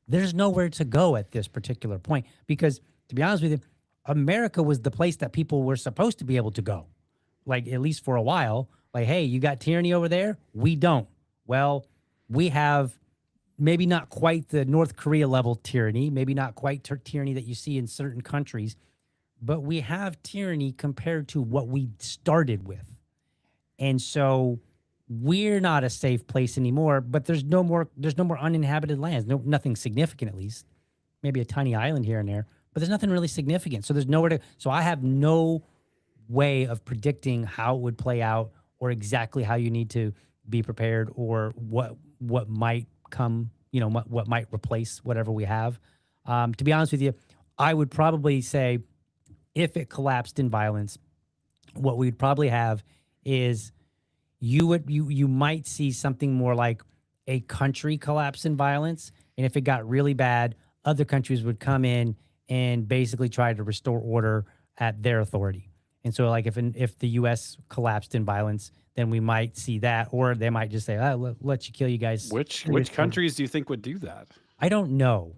There's nowhere to go at this particular point because, to be honest with you, America was the place that people were supposed to be able to go, like at least for a while. Like, hey, you got tyranny over there. We don't. Well, we have maybe not quite the North Korea level tyranny, maybe not quite tyranny that you see in certain countries, but we have tyranny compared to what we started with. And so we're not a safe place anymore, but there's no more uninhabited lands, nothing significant at least. Maybe a tiny island here and there, but there's nothing really significant. So there's nowhere to so I have no way of predicting how it would play out or exactly how you need to be prepared or what might come, what might replace whatever we have. To be honest with you, I would probably say if it collapsed in violence, what we'd probably have is you might see something more like a country collapse in violence, and if it got really bad, other countries would come in and basically try to restore order at their authority. And so, like if the U.S. collapsed in violence, then we might see that, or they might just say, let you kill you guys." Which countries do you think would do that? I don't know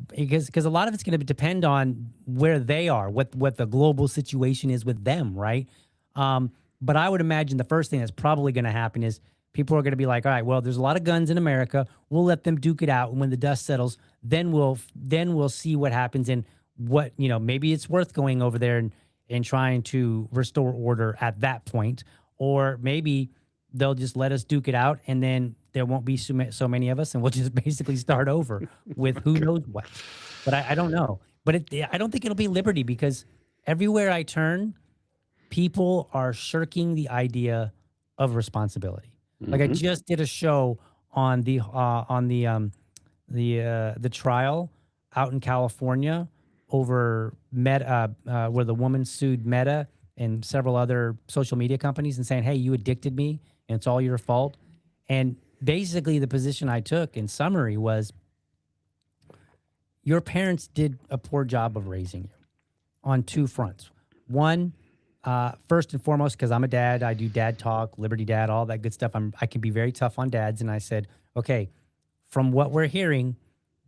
because a lot of it's going to depend on where they are, what the global situation is with them, right? But I would imagine the first thing that's probably going to happen is people are going to be like, all right, well, there's a lot of guns in America. We'll let them duke it out, and when the dust settles, then we'll see what happens and what maybe it's worth going over there and trying to restore order at that point, or maybe they'll just let us duke it out, and then there won't be so many of us, and we'll just basically start over with who knows what. But I don't know. But I don't think it'll be liberty because everywhere I turn, people are shirking the idea of responsibility. Like I Hmm. just did a show on the trial out in California over Meta, where the woman sued Meta and several other social media companies and saying, "Hey, you addicted me, and it's all your fault." And basically, the position I took in summary was, your parents did a poor job of raising you on two fronts. One, first and foremost, because I'm a dad, I do dad talk, Liberty Dad, all that good stuff. I can be very tough on dads, and I said, okay, from what we're hearing,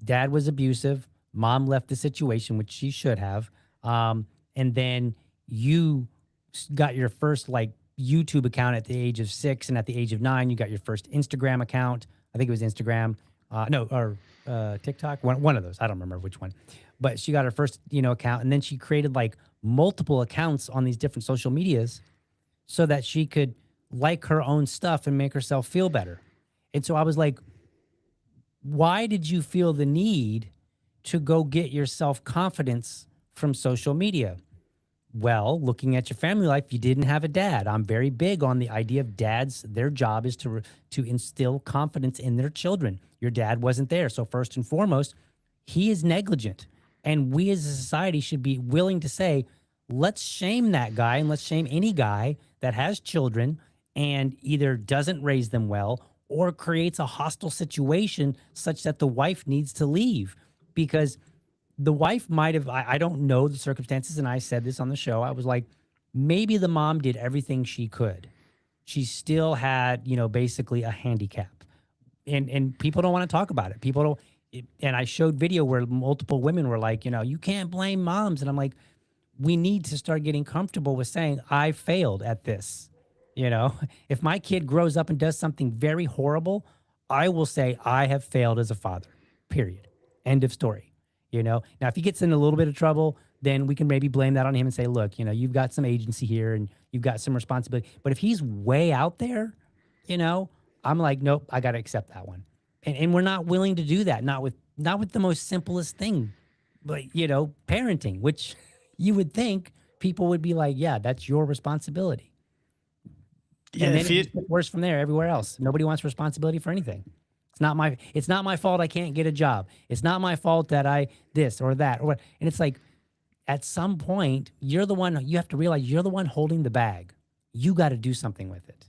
dad was abusive. Mom left the situation, which she should have. And then you got your first like YouTube account at the age of 6, and at the age of 9, you got your first Instagram account. I think it was Instagram, no, or TikTok, one of those. I don't remember which one, but she got her first account, and then she created like multiple accounts on these different social medias so that she could like her own stuff and make herself feel better. And so I was like, why did you feel the need to go get your self confidence from social media? Well, looking at your family life, you didn't have a dad. I'm very big on the idea of dads. Their job is to instill confidence in their children. Your dad wasn't there, so first and foremost, he is negligent, and we as a society should be willing to say, let's shame that guy and let's shame any guy that has children and either doesn't raise them well or creates a hostile situation such that the wife needs to leave because the wife might have I don't know the circumstances, and I said this on the show. I was like, maybe the mom did everything she could. She still had, basically a handicap. And people don't want to talk about it. People don't and I showed video where multiple women were like, you can't blame moms. And I'm like, we need to start getting comfortable with saying, I failed at this. You know, if my kid grows up and does something very horrible, I will say, I have failed as a father, period. End of story. Now if he gets in a little bit of trouble, then we can maybe blame that on him and say, look, you've got some agency here and you've got some responsibility. But if he's way out there, you know, I'm like, nope, I got to accept that one. And we're not willing to do that. Not with the most simplest thing, but parenting, which you would think people would be like, yeah, that's your responsibility. Yeah, And then if it you just gets worse from there everywhere else. Nobody wants responsibility for anything. It's not my fault I can't get a job. It's not my fault that I this or that or what. And it's like at some point, you have to realize you're the one holding the bag. You got to do something with it.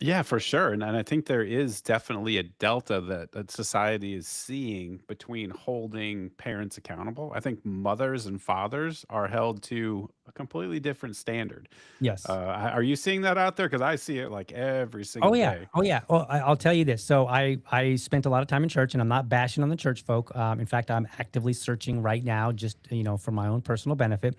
Yeah, for sure. And I think there is definitely a delta that society is seeing between holding parents accountable. I think mothers and fathers are held to a completely different standard. Yes. Are you seeing that out there? Because I see it like every Oh single yeah, day. oh yeah. Well, I'll tell you this. So I spent a lot of time in church, and I'm not bashing on the church folk. In fact, I'm actively searching right now, just for my own personal benefit.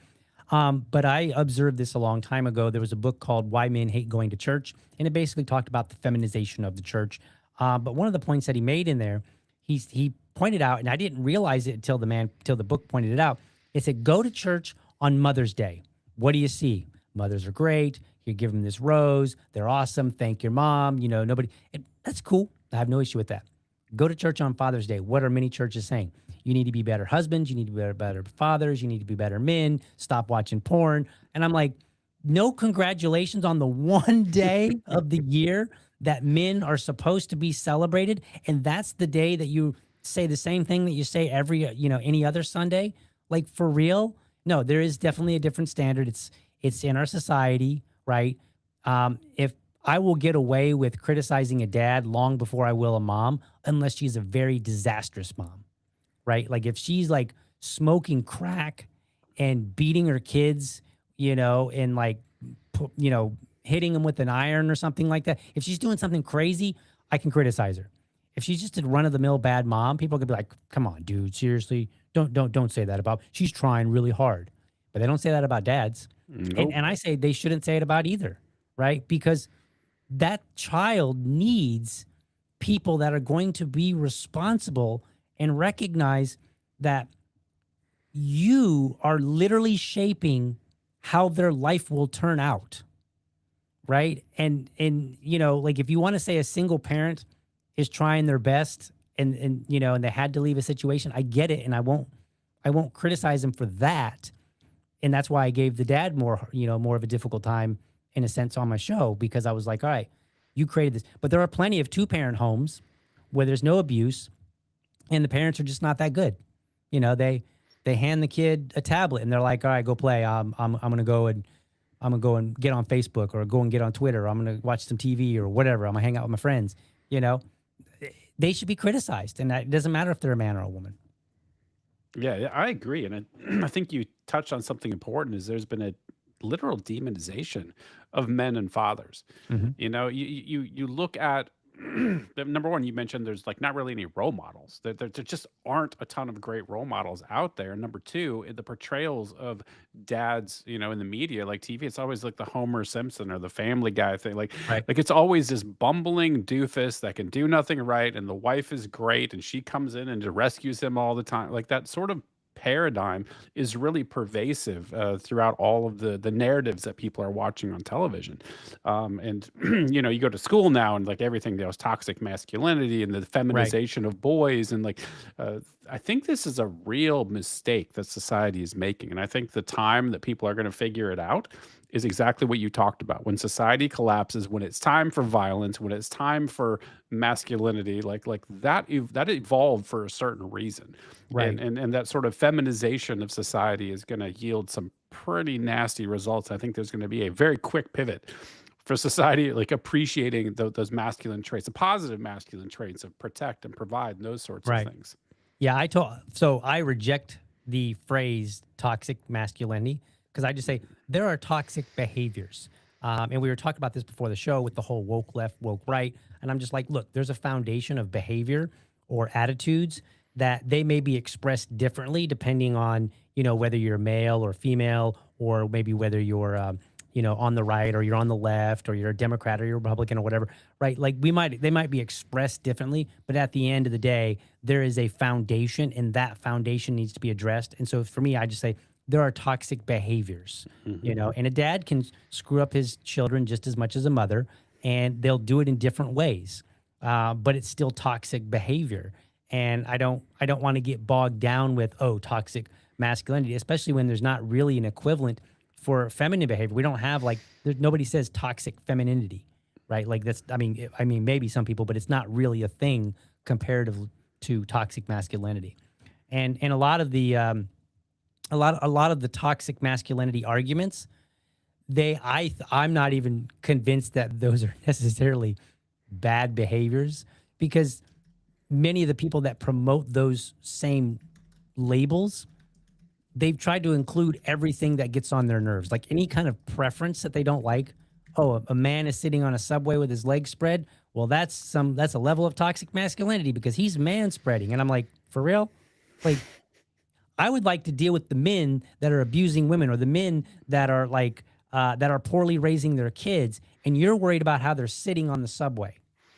But I observed this a long time ago. There was a book called "Why Men Hate Going to Church," and it basically talked about the feminization of the church. But one of the points that he made in there, he pointed out, and I didn't realize it till the book pointed it out. It said, "Go to church on Mother's Day. What do you see? Mothers are great. You give them this rose. They're awesome. Thank your mom. Nobody. That's cool. I have no issue with that. Go to church on Father's Day. What are many churches saying? You need to be better husbands. You need to be better fathers. You need to be better men. Stop watching porn." And I'm like, no congratulations on the one day of the year that men are supposed to be celebrated. And that's the day that you say the same thing that you say every, any other Sunday. Like for real? No, there is definitely a different standard. It's in our society, right? If I will get away with criticizing a dad long before I will a mom, unless she's a very disastrous mom, right? Like if she's like smoking crack and beating her kids, and like, hitting them with an iron or something like that. If she's doing something crazy, I can criticize her. If she's just a run of the mill bad mom, people could be like, "Come on, dude, seriously, don't say that about. She's trying really hard," but they don't say that about dads. And Nope. and I say they shouldn't say it about either, right? Because that child needs people that are going to be responsible and recognize that you are literally shaping how their life will turn out, right? And like if you want to say a single parent is trying their best and they had to leave a situation, I get it, and I won't criticize them for that. And that's why I gave the dad more of a difficult time in a sense on my show, because I was like, all right, you created this. But there are plenty of two-parent homes where there's no abuse and the parents are just not that good. They hand the kid a tablet and they're like, all right, go play. I'm gonna go and get on Facebook or go and get on Twitter. Or I'm gonna watch some TV or whatever. I'm gonna hang out with my friends. You know, they should be criticized, and it doesn't matter if they're a man or a woman. Yeah, yeah, I agree, and I think you touched on something important. Is there's been a literal demonization of men and fathers. Hmm. You look at number one. You mentioned there's like not really any role models. There just aren't a ton of great role models out there. And number two, the portrayals of dads, in the media, like TV, it's always like the Homer Simpson or the Family Guy thing. Like Right. like it's always this bumbling doofus that can do nothing right, and the wife is great, and she comes in and rescues him all the time. Like that sort of paradigm is really pervasive throughout all of the narratives that people are watching on television. And you go to school now, and like everything there was toxic masculinity and the Right. feminization of boys, and like uh, I think this is a real mistake that society is making, and I think the time that people are going to figure it out is exactly what you talked about. When society collapses, when it's time for violence, when it's time for masculinity, like that that evolved for a certain reason. And Right. that sort of feminization of society is going to yield some pretty nasty results. I think there's going to be a very quick pivot for society, like appreciating those masculine traits, the positive masculine traits of protect and provide and those sorts of Right. things. Yeah, I reject the phrase toxic masculinity because I just say there are toxic behaviors. And we were talking about this before the show with the whole woke left, woke right. And I'm just like, look, there's a foundation of behavior or attitudes that they may be expressed differently depending on, whether you're male or female, or maybe whether you're, on the right or you're on the left or you're a Democrat or you're a Republican or whatever, right? Like they might be expressed differently, but at the end of the day, there is a foundation and that foundation needs to be addressed. And so for me, I just say there are toxic behaviors, Mhm. and a dad can screw up his children just as much as a mother, and they'll do it in different ways. But it's still toxic behavior. And I don't want to get bogged down with, oh, toxic masculinity, especially when there's not really an equivalent for feminine behavior. We don't have like nobody says toxic femininity, right? Like that's I mean maybe some people, but it's not really a thing comparative to toxic masculinity. And a lot of the a lot of the toxic masculinity arguments, I'm not even convinced that those are necessarily bad behaviors, because many of the people that promote those same labels, they've tried to include everything that gets on their nerves, like any kind of preference that they don't like. Oh, a man is sitting on a subway with his legs spread. Well, that's a level of toxic masculinity because he's man spreading. And I'm like, for real? Like, I would like to deal with the men that are abusing women, or the men that are like that are poorly raising their kids, and you're worried about how they're sitting on the subway.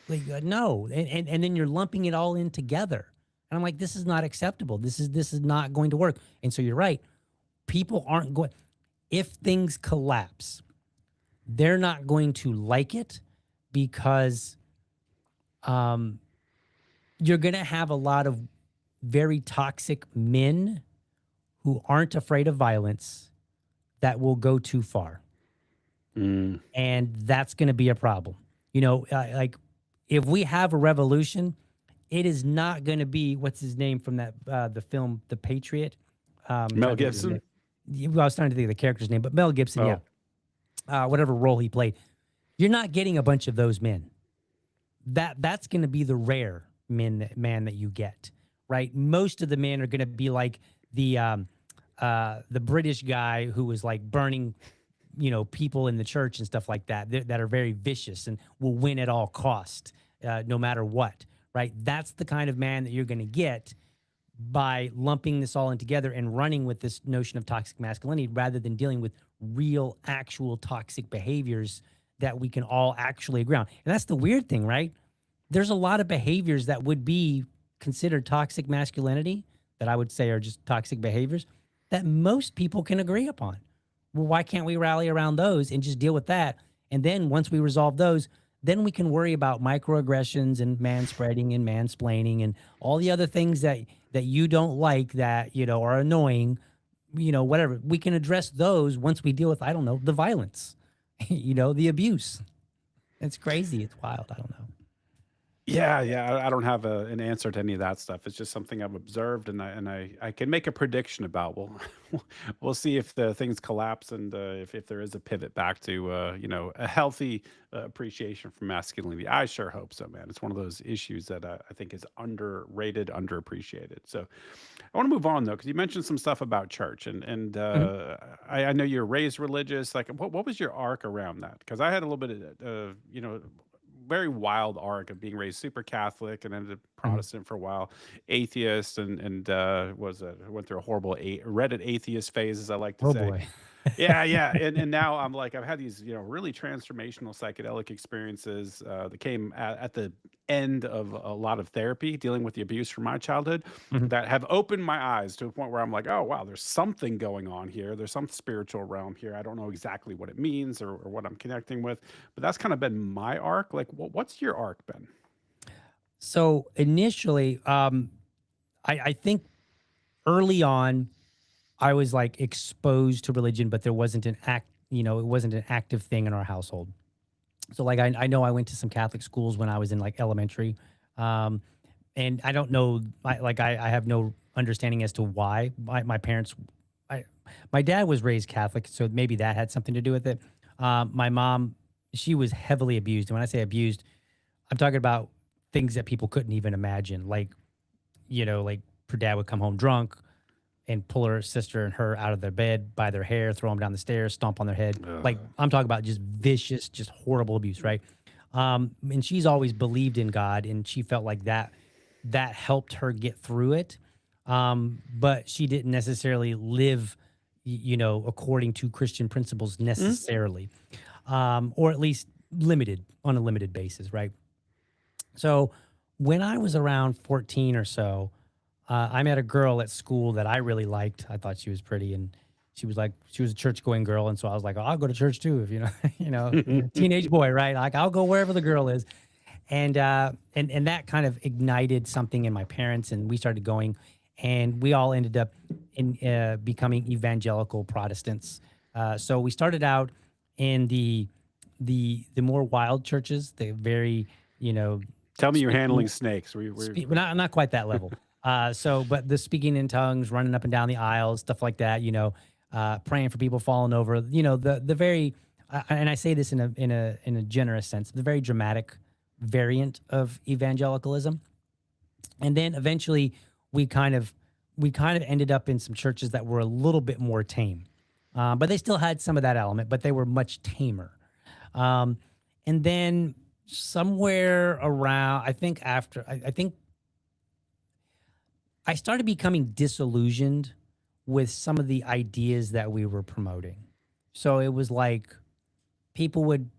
Like, no, and then you're lumping it all in together. And I'm like, this is not acceptable. This is not going to work. And so you're right. People aren't going. If things collapse, they're not going to like it, because um, you're going to have a lot of very toxic men who aren't afraid of violence that will go too far. Mm. And that's going to be a problem. Like if we have a revolution, it is not going to be what's his name from that the film The Patriot. Mel Trying to think of his Gibson. name. Well, I was trying to think of the character's name, but Mel Gibson, yeah, Oh, whatever role he played. You're not getting a bunch of those men. That's going to be the rare man that you get, right? Most of the men are going to be like the British guy who was like burning, people in the church and stuff like that, that are very vicious and will win at all cost, no matter what, right? That's the kind of man that you're going to get by lumping this all in together and running with this notion of toxic masculinity, rather than dealing with real, actual toxic behaviors that we can all actually agree on. And that's the weird thing, right? There's a lot of behaviors that would be considered toxic masculinity that I would say are just toxic behaviors that most people can agree upon. Well, why can't we rally around those and just deal with that? And then once we resolve those, then we can worry about microaggressions and manspreading and mansplaining and all the other things that you don't like, that are annoying, whatever. We can address those once we deal with, I don't know, the violence, the abuse. It's crazy. It's wild. I don't know. yeah, yeah. I don't have an answer to any of that stuff. It's just something I've observed, and I can make a prediction about. We'll see if the things collapse, and if there is a pivot back to a healthy appreciation for masculinity. I sure hope so, man. It's one of those issues that I think is underrated, underappreciated. So I want to move on though, because you mentioned some stuff about church, and Mhm. I know you're raised religious. Like, what was your arc around that? Because I had a little bit of very wild arc of being raised super Catholic and ended Mhm. Protestant for a while, atheist, and went through a horrible Reddit atheist phase, as I like to Oh say. boy. Yeah, yeah, and now I'm like, I've had these, really transformational psychedelic experiences, that came at the end of a lot of therapy dealing with the abuse from my childhood Mhm. that have opened my eyes to a point where I'm like, "Oh, wow, there's something going on here. There's some spiritual realm here. I don't know exactly what it means or what I'm connecting with." But that's kinda been my arc. Like, what's your arc been? So initially, I think early on, I was like exposed to religion, but there wasn't an it wasn't an active thing in our household. So like I know I went to some Catholic schools when I was in like elementary. Um, and I don't know, I have no understanding as to why my parents, I, my dad was raised Catholic, so maybe that had something to do with it. My mom, she was heavily abused. And when I say abused, I'm talking about things that people couldn't even imagine. Like her dad would come home drunk and pull her sister and her out of their bed by their hair, throw them down the stairs, stomp on their head. Like Ugh. I'm talking about just vicious, just horrible abuse, right? And she's always believed in God, and she felt like that helped her get through it. But she didn't necessarily live, according to Christian principles Mm, necessarily, or at least limited on a limited basis, right? So when I was around 14 or so, I met a girl at school that I really liked. I thought she was pretty, and she was a church going girl, and so I was like, oh, I'll go to church too, if teenage boy, right? Like I'll go wherever the girl is, and that kind of ignited something in my parents, and we started going, and we all ended up in becoming evangelical Protestants. So we started out in the more wild churches, the very you know Tell me you're speaking handling snakes. Well, not quite that level. But the speaking in tongues, running up and down the aisles, stuff like that. Praying for people falling over. The very, and I say this in a generous sense, the very dramatic variant of evangelicalism. And then eventually, we kind of we kind of ended up in some churches that were a little bit more tame, but they still had some of that element, but they were much tamer. Um, and then somewhere around, I think I started becoming disillusioned with some of the ideas that we were promoting. So it was like people would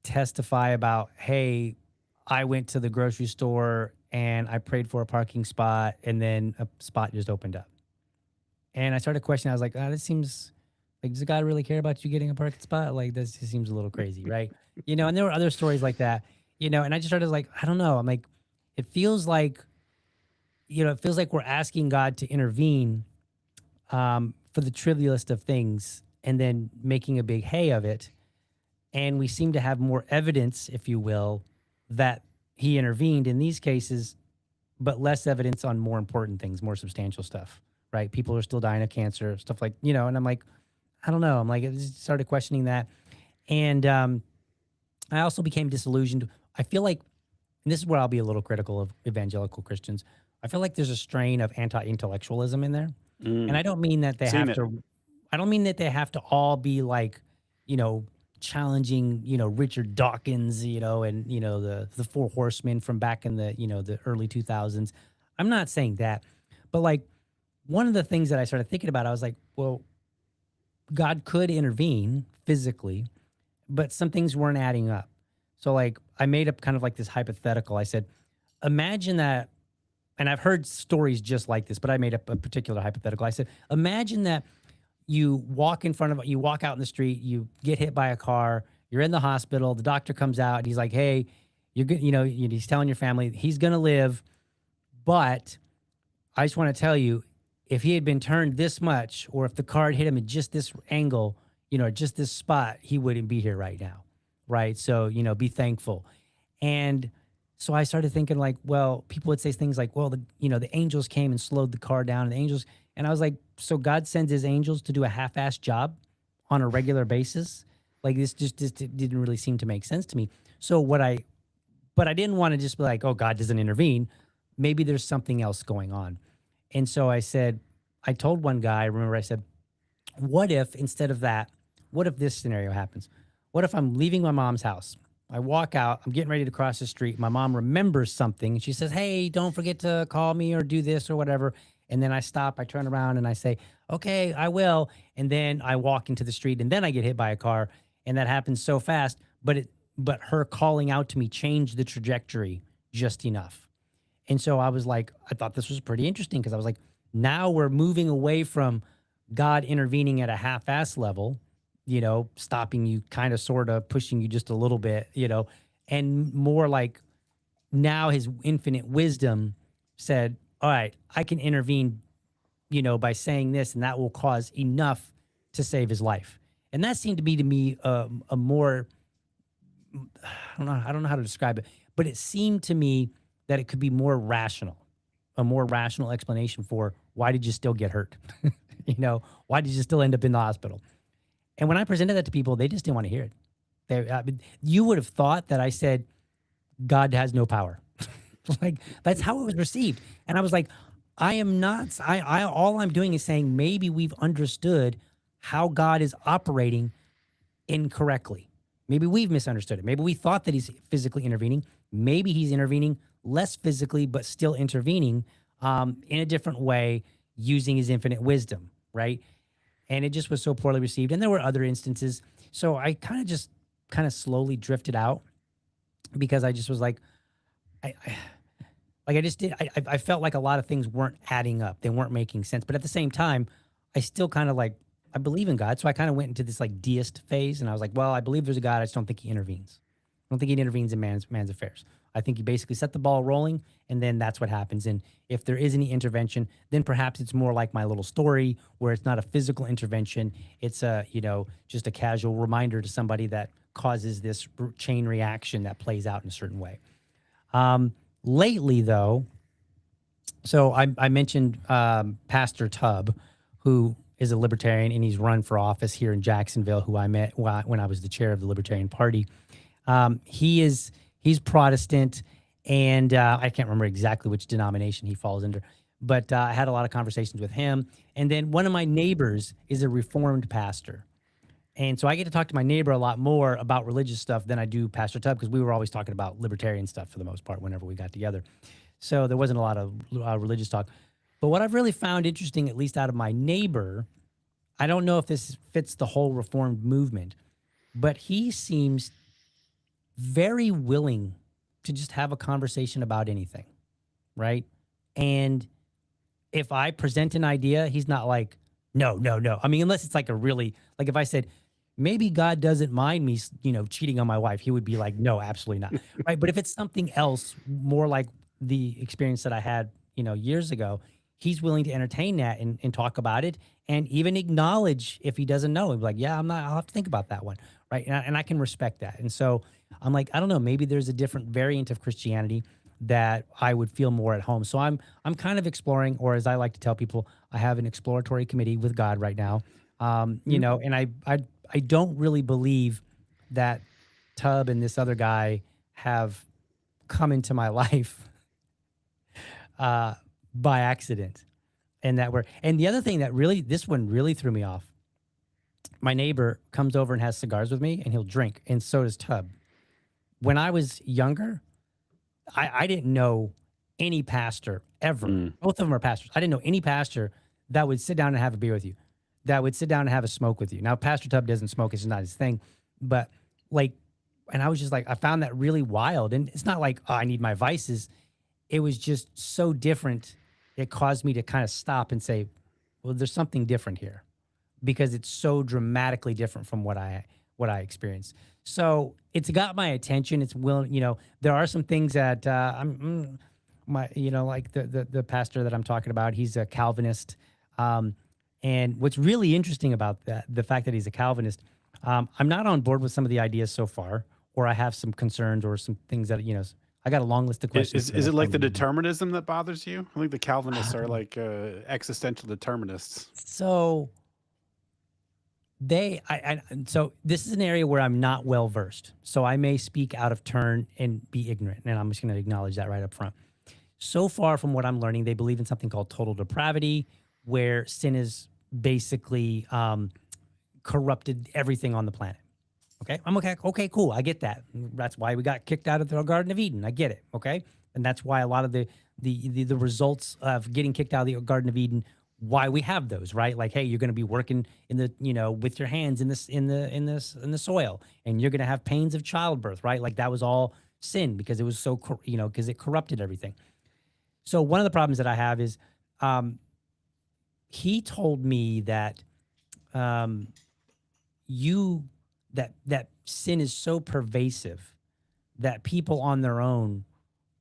testify about, hey, I went to the grocery store and I prayed for a parking spot and then a spot just opened up. And I started questioning, I was like, this seems like, does God really care about you getting a parking spot? Like, this just seems a little crazy, right? And there were other stories like that, and I just started like, I don't know. I'm like, it feels like, it feels like we're asking God to intervene for the trivialist of things and then making a big hay of it. And we seem to have more evidence, if you will, that he intervened in these cases, but less evidence on more important things, more substantial stuff, right? People are still dying of cancer, stuff like, and I'm like, I don't know. I'm like, I just started questioning that. And I also became disillusioned. I feel like, and this is where I'll be a little critical of evangelical Christians. I feel like there's a strain of anti-intellectualism in there. And mm. I don't mean that they Seen have it. to, I don't mean that they have to all be like, you know, challenging, Richard Dawkins, and, the four horsemen from back in the early 2000s. I'm not saying that. But like one of the things that I started thinking about, I was like, well, God could intervene physically, but some things weren't adding up. So like I made up kind of like this hypothetical. I said, imagine that, and I've heard stories just like this, but I made up a particular hypothetical. I said, imagine that you walk out in the street, you get hit by a car, you're in the hospital, the doctor comes out, and he's like, hey, you're good, he's telling your family he's gonna live, but I just want to tell you, if he had been turned this much, or if the car had hit him at just this angle, just this spot, he wouldn't be here right now. Right. So, be thankful. And so I started thinking like, well, people would say things like, well, the angels came and slowed the car down and the angels. And I was like, so God sends his angels to do a half-assed job on a regular basis. Like this just didn't really seem to make sense to me. So but I didn't want to just be like, oh, God doesn't intervene. Maybe there's something else going on. And so I told one guy, I remember I said, what if instead of that, what if this scenario happens? What if I'm leaving my mom's house? I walk out, I'm getting ready to cross the street. My mom remembers something. And she says, hey, don't forget to call me or do this or whatever. And then I stop, I turn around and I say, okay, I will. And then I walk into the street and then I get hit by a car. And that happens so fast. But her calling out to me changed the trajectory just enough. And so I was like, I thought this was pretty interesting because I was like, now we're moving away from God intervening at a half-ass level, stopping you, kind of, sort of pushing you just a little bit, and more like now his infinite wisdom said, all right, I can intervene, by saying this, and that will cause enough to save his life. And that seemed to be to me a more, I don't know how to describe it, but it seemed to me that it could be more rational, a more rational explanation for why did you still get hurt? Why did you still end up in the hospital? And when I presented that to people, they just didn't want to hear it. You would have thought that I said, God has no power. Like, that's how it was received. And I was like, I am not, all I'm doing is saying maybe we've understood how God is operating incorrectly. Maybe we've misunderstood it. Maybe we thought that he's physically intervening. Maybe he's intervening less physically, but still intervening in a different way using his infinite wisdom, right? And it just was so poorly received. And there were other instances. So I kind of slowly drifted out because I just was like, I felt like a lot of things weren't adding up. They weren't making sense. But at the same time, I still kind of like, I believe in God. So I kind of went into this like deist phase. And I was like, well, I believe there's a God. I just don't think he intervenes. I don't think he intervenes in man's affairs. I think he basically set the ball rolling, and then that's what happens. And if there is any intervention, then perhaps it's more like my little story where it's not a physical intervention. It's just a casual reminder to somebody that causes this chain reaction that plays out in a certain way. Lately, though, so I mentioned Pastor Tubb, who is a libertarian, and he's run for office here in Jacksonville, who I met when I was the chair of the Libertarian Party. He's Protestant, and I can't remember exactly which denomination he falls under, but I had a lot of conversations with him. And then one of my neighbors is a Reformed pastor. And so I get to talk to my neighbor a lot more about religious stuff than I do Pastor Tubb, because we were always talking about libertarian stuff for the most part whenever we got together. So there wasn't a lot of religious talk. But what I've really found interesting, at least out of my neighbor, I don't know if this fits the whole Reformed movement, but he seems very willing to just have a conversation about anything, right? And if I present an idea, he's not like, no, no, no. I mean, unless it's like a really, like if I said, maybe God doesn't mind me, cheating on my wife, he would be like, no, absolutely not. Right. But if it's something else, more like the experience that I had, years ago, he's willing to entertain that and talk about it and even acknowledge if he doesn't know. He'd be like, yeah, I'll have to think about that one. Right. And I can respect that. And so I'm like, I don't know, maybe there's a different variant of Christianity that I would feel more at home. So I'm kind of exploring, or as I like to tell people, I have an exploratory committee with God right now. And I don't really believe that Tubb and this other guy have come into my life by accident. And the other thing that this one really threw me off. My neighbor comes over and has cigars with me, and he'll drink, and so does Tubb. When I was younger, I didn't know any pastor ever. Both of them are pastors. I didn't know any pastor that would sit down and have a beer with you, that would sit down and have a smoke with you. Now, Pastor Tubb doesn't smoke. It's just not his thing. But and I was just like, I found that really wild. And it's not like, oh, I need my vices. It was just so different. It caused me to kind of stop and say, well, there's something different here, because it's so dramatically different from what I experienced. So it's got my attention. It's there are some things that like the pastor that I'm talking about, he's a Calvinist. And what's really interesting about that, the fact that he's a Calvinist, I'm not on board with some of the ideas so far, or I have some concerns or some things that, I got a long list of questions. Is it like the determinism that bothers you? I think the Calvinists are like existential determinists. So so this is an area where I'm not well versed. So I may speak out of turn and be ignorant, and I'm just going to acknowledge that right up front. So far from what I'm learning, they believe in something called total depravity, where sin is basically corrupted everything on the planet. Okay, I'm okay. Okay, cool. I get that. That's why we got kicked out of the Garden of Eden. I get it. Okay, and that's why a lot of the results of getting kicked out of the Garden of Eden, why we have those, right? Like, hey, you're going to be working in the, with your hands in the soil, and you're going to have pains of childbirth, right? Like that was all sin because it was so because it corrupted everything. So one of the problems that I have is, um, he told me that, um, you that sin is so pervasive that people on their own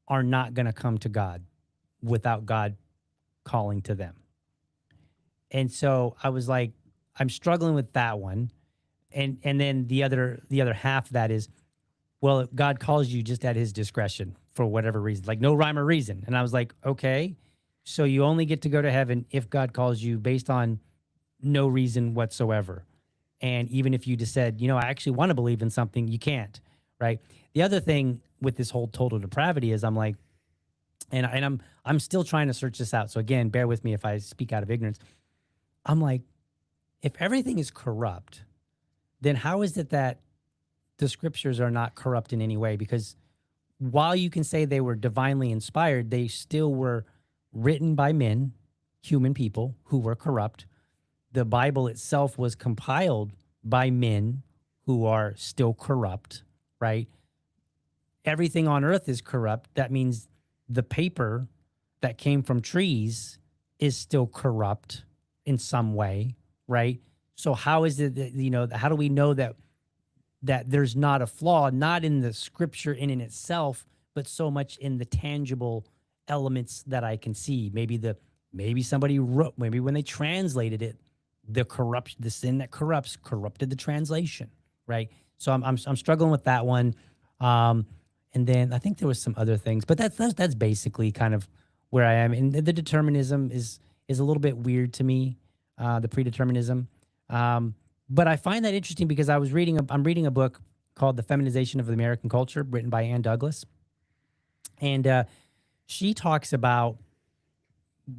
are not going to come to God without God calling to them. And so I was like, I'm struggling with that one. And then the other half of that is, well, God calls you just at his discretion for whatever reason, like no rhyme or reason. And I was like, okay, so you only get to go to heaven if God calls you based on no reason whatsoever. And even if you just said, I actually want to believe in something, you can't, right? The other thing with this whole total depravity is I'm like, and I'm still trying to search this out. So again, bear with me if I speak out of ignorance. I'm like, if everything is corrupt, then how is it that the scriptures are not corrupt in any way? Because while you can say they were divinely inspired, they still were written by men, human people who were corrupt. The Bible itself was compiled by men who are still corrupt, right? Everything on earth is corrupt. That means the paper that came from trees is still corrupt in some way, right? So how is it that, how do we know that there's not a flaw, not in the scripture in itself, but so much in the tangible elements that I can see? Maybe somebody wrote, maybe when they translated it, the sin that corrupted the translation, right? So I'm struggling with that one. And then I think there was some other things, but that's basically kind of where I am. And the determinism is a little bit weird to me, the predeterminism. But I find that interesting because I'm reading a book called The Feminization of the American Culture, written by Ann Douglas. And she talks about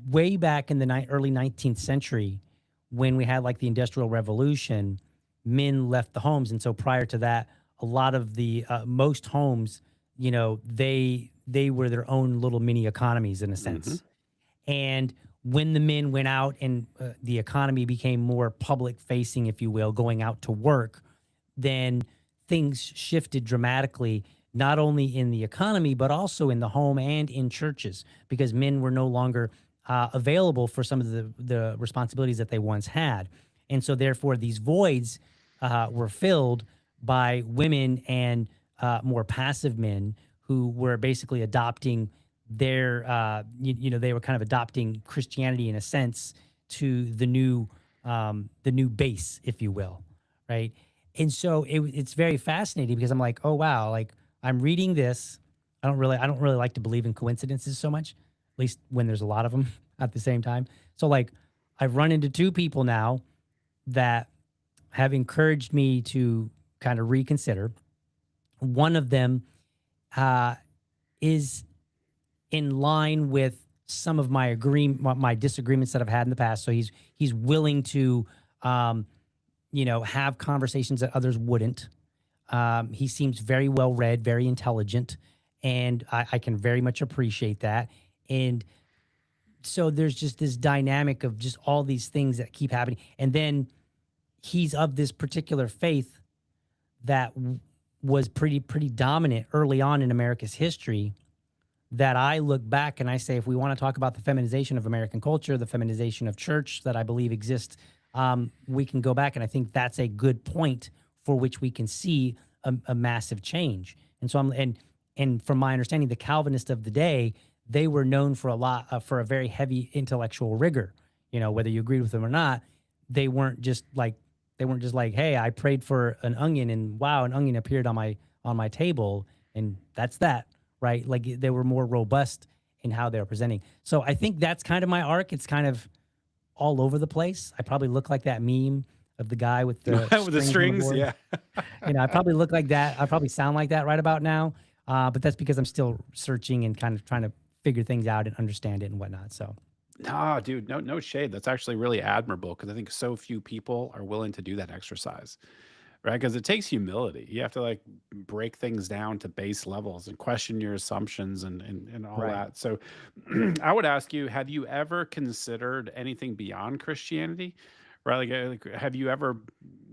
way back in the early 19th century when we had like the Industrial Revolution, men left the homes. And so prior to that, a lot of the most homes, they were their own little mini economies in a Hmm. sense. And when the men went out and the economy became more public facing, if you will, going out to work, then things shifted dramatically, not only in the economy, but also in the home and in churches, because men were no longer available for some of the responsibilities that they once had. And so, therefore, these voids were filled by women and more passive men who were basically adopting they were kind of adopting Christianity in a sense to the new base, if you will, right? And so it's very fascinating because I'm like, oh wow, like I'm reading this. I don't really like to believe in coincidences so much, at least when there's a lot of them at the same time. So like I've run into two people now that have encouraged me to kind of reconsider. One of them uh, is in line with some of my disagreements that I've had in the past. So he's willing to um, have conversations that others wouldn't. He seems very well read, very intelligent, and I can very much appreciate that. And so there's just this dynamic of just all these things that keep happening. And then he's of this particular faith that was pretty dominant early on in America's history, that I look back and I say, if we want to talk about the feminization of American culture, the feminization of church that I believe exists, we can go back. And I think that's a good point for which we can see a massive change. And so and from my understanding, the Calvinists of the day, they were known for for a very heavy intellectual rigor. Whether you agreed with them or not, they weren't just like, hey, I prayed for an onion and wow, an onion appeared on my table and that's that, right? Like they were more robust in how they were presenting. So I think that's kind of my arc. It's kind of all over the place. I probably look like that meme of the guy with the With the strings on the strings, board. yeah. I probably look like that. I probably sound like that right about now. But that's because I'm still searching and kind of trying to figure things out and understand it and whatnot. So No, dude, no shade. That's actually really admirable because I think so few people are willing to do that exercise. right? Because it takes humility. You have to like break things down to base levels and question your assumptions and all Right. that. So I would ask you, have you ever considered anything beyond Christianity? Right? Like, have you ever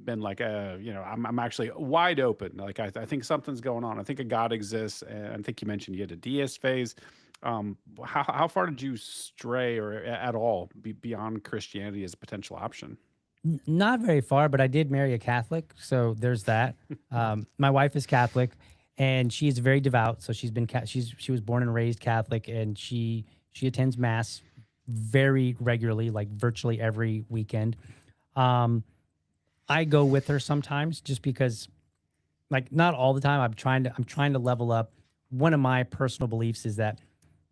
been like, I'm actually wide open. Like, I think something's going on. I think a God exists. And I think you mentioned you had a deist phase. How far did you stray or at all beyond Christianity as a potential option? Not very far, but I did marry a Catholic, so there's that. My wife is Catholic, and she is very devout. So she was born and raised Catholic, and she attends mass very regularly, like virtually every weekend. Um, I go with her sometimes, just because, like, not all the time. I'm trying to level up. One of my personal beliefs is that,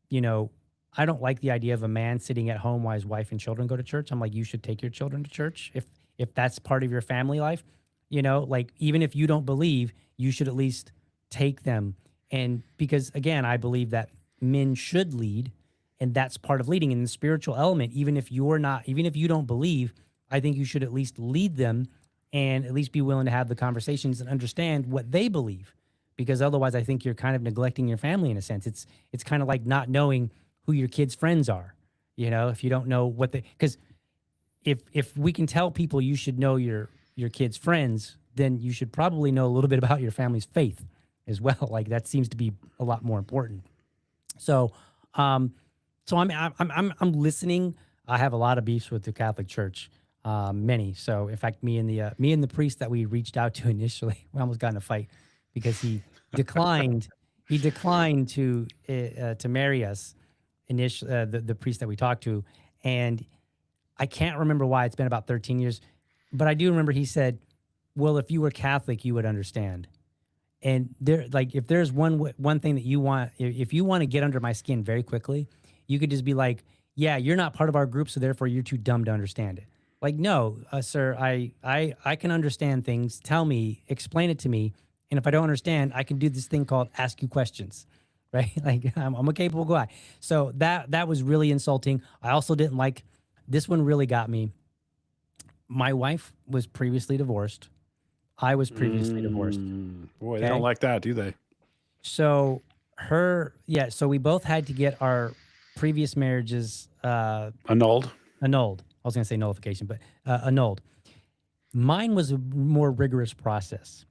you know, I don't like the idea of a man sitting at home while his wife and children go to church. I'm like, you should take your children to church if that's part of your family life. Like, even if you don't believe, you should at least take them. And because, again, I believe that men should lead, and that's part of leading in the spiritual element. Even if you don't believe, I think you should at least lead them, and at least be willing to have the conversations and understand what they believe, because otherwise I think you're kind of neglecting your family in a sense. It's kind of like not knowing who your kids' friends are. If you don't know what they, because if we can tell people you should know your kids' friends, then you should probably know a little bit about your family's faith as well. Like, that seems to be a lot more important. So, um, I'm listening. I have a lot of beefs with the Catholic Church, many. So, in fact, me and the priest that we reached out to initially, we almost got in a fight because declined. He declined to marry us initially. The priest that we talked to, and I can't remember why. It's been about 13 years, but I do remember he said, "Well, if you were Catholic, you would understand." And like, if there's one thing that you want, if you want to get under my skin very quickly, you could just be like, "Yeah, you're not part of our group, so therefore you're too dumb to understand it." Like, no, sir, I can understand things. Tell me, explain it to me, and if I don't understand, I can do this thing called ask you questions, right? Like, I'm a capable guy. So that was really insulting. I also didn't like this one. Really got me. My wife was previously divorced. I was previously divorced. Boy, they don't Okay. like that, do they? So yeah, so we both had to get our previous marriages Annulled. annulled. I was going to say nullification, but annulled. Mine was a more rigorous process.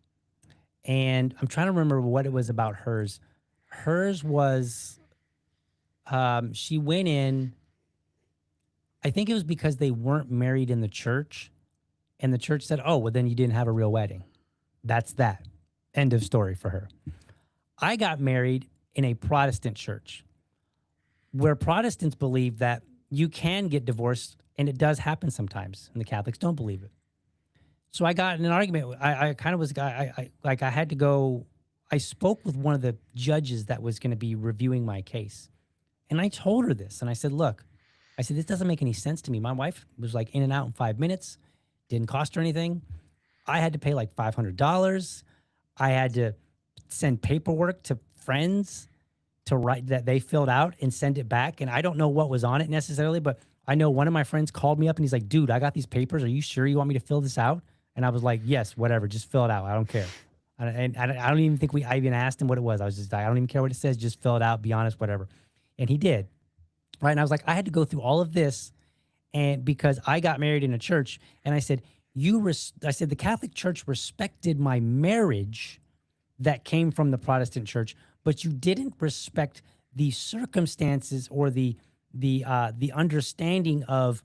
And I'm trying to remember what it was about hers. Hers was, she went in, I think it was because they weren't married in the church. And the church said, "Oh, well, then you didn't have a real wedding." That's that. End of story for her. I got married in a Protestant church where Protestants believe that you can get divorced, and it does happen sometimes, and the Catholics don't believe it. So I got in an argument. I kind of was, I had to go. I spoke with one of the judges that was going to be reviewing my case. And I told her this, and I said, "Look," I said, "this doesn't make any sense to me. My wife was like in and out in 5 minutes, didn't cost her anything. I had to pay like $500. I had to send paperwork to friends to write that they filled out and send it back. And I don't know what was on it necessarily, but I know one of my friends called me up and he's like, "Dude, I got these papers. Are you sure you want me to fill this out?" And I was like, "Yes, whatever. Just fill it out. I don't care." And I don't even think I even asked him what it was. I was just like, "I don't even care what it says. Just fill it out. Be honest, whatever." And he did. Right. And I was like, I had to go through all of this. And because I got married in a church, and I said, I said, the Catholic Church respected my marriage that came from the Protestant church, but you didn't respect the circumstances or the understanding of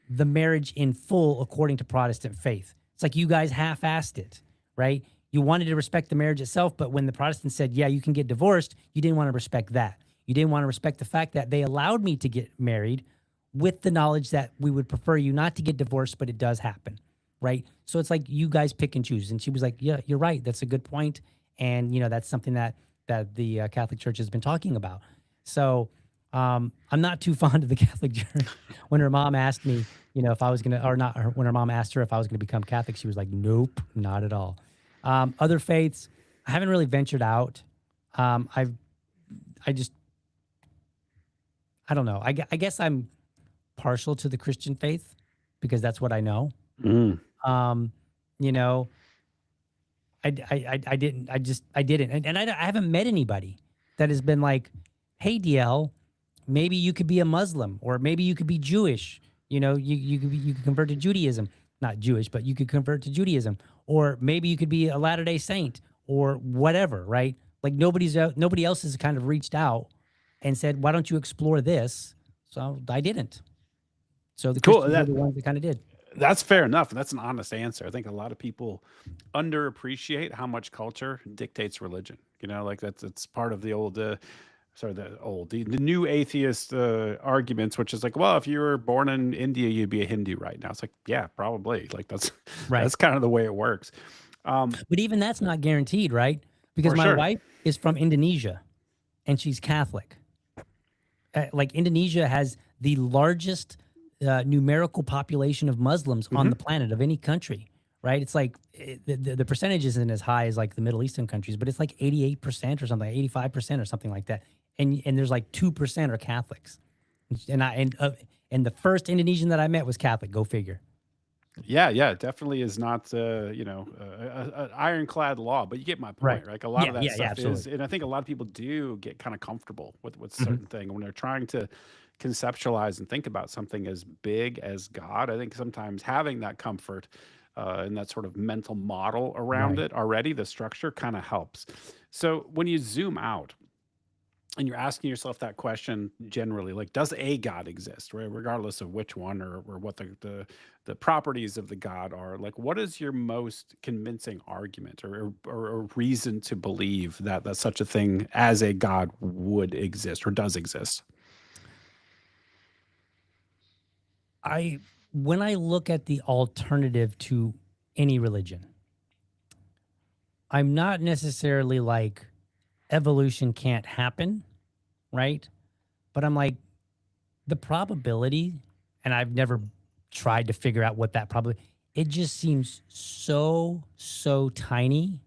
the marriage in full according to Protestant faith. It's like you guys half-assed it, right? You wanted to respect the marriage itself, but when the Protestants said, "Yeah, you can get divorced," you didn't want to respect that. You didn't want to respect the fact that they allowed me to get married with the knowledge that we would prefer you not to get divorced, but it does happen, right? So it's like you guys pick and choose. And she was like, "Yeah, you're right. That's a good point." And that's something that the Catholic Church has been talking about. So I'm not too fond of the Catholic Church. When her mom asked me, if I was gonna, or not, when her mom asked her if I was gonna become Catholic, she was like, "Nope, not at all." Other faiths, I haven't really ventured out. I've, I just, I don't know. I guess I'm partial to the Christian faith because that's what I know. Mm. Um, you know, I didn't. And I haven't met anybody that has been like, hey, DL, maybe you could be a Muslim or maybe you could be Jewish. You know, you could convert to Judaism, not Jewish, but you could convert to Judaism, or maybe you could be a Latter Day Saint or whatever, right? Like nobody else has kind of reached out and said, why don't you explore this? So I didn't. So the Cool. Christians were the ones that kind of did. That's fair enough. And that's an honest answer. I think a lot of people underappreciate how much culture dictates religion. You know, like it's part of the old, the new atheist arguments, which is like, well, if you were born in India, you'd be a Hindu right now. It's like, yeah, probably. Like that's Right. that's kind of the way it works. But even that's not guaranteed, right? Because For my sure. wife is from Indonesia and she's Catholic. Like Indonesia has the largest numerical population of Muslims on the Hmm. planet of any country, right? It's like the percentage isn't as high as like the Middle Eastern countries, but it's like 88% or something, 85% or something like that. And there's like 2% are Catholics. And the first Indonesian that I met was Catholic. Go figure. Yeah, yeah, it definitely is not, ironclad law, but you get my Right. point, right? Like a lot Yeah. of that Yeah. Yeah. stuff is, Absolutely. and I think a lot of people do get kind of comfortable with Hmm. certain thing when they're trying to conceptualize and think about something as big as God. I think sometimes having that comfort and that sort of mental model around Right. it already, the structure kind of helps. So when you zoom out, and you're asking yourself that question generally, like, does a God exist, right? Regardless of which one or what the properties of the God are. Like, what is your most convincing argument or reason to believe that such a thing as a God would exist or does exist? I When I look at the alternative to any religion, I'm not necessarily like evolution can't happen, right? But I'm like the probability, and I've never tried to figure out what that probably. It just seems so tiny,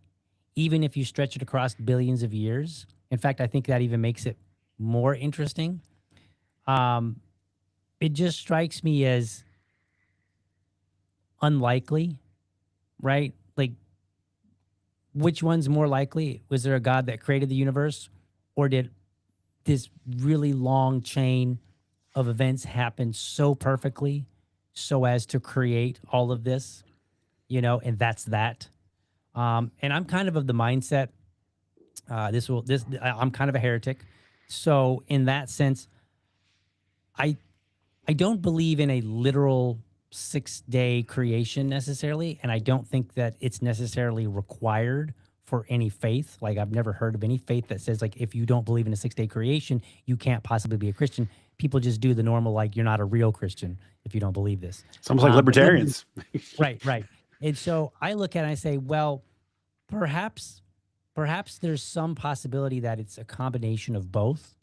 even if you stretch it across billions of years. In fact, I think that even makes it more interesting. Um, it just strikes me as unlikely, right? Like, which one's more likely? Was there a God that created the universe, or did this really long chain of events happen so perfectly so as to create all of this, and that's that. And I'm kind of the mindset, I'm kind of a heretic. So in that sense, I I don't believe in a literal 6-day creation necessarily, and I don't think that it's necessarily required for any faith. Like I've never heard of any faith that says like if you don't believe in a 6-day creation, you can't possibly be a Christian. People just do the normal like you're not a real Christian if you don't believe this. It's almost like But nobody, libertarians. right, right. And so I look at it and I say, well, perhaps there's some possibility that it's a combination of both.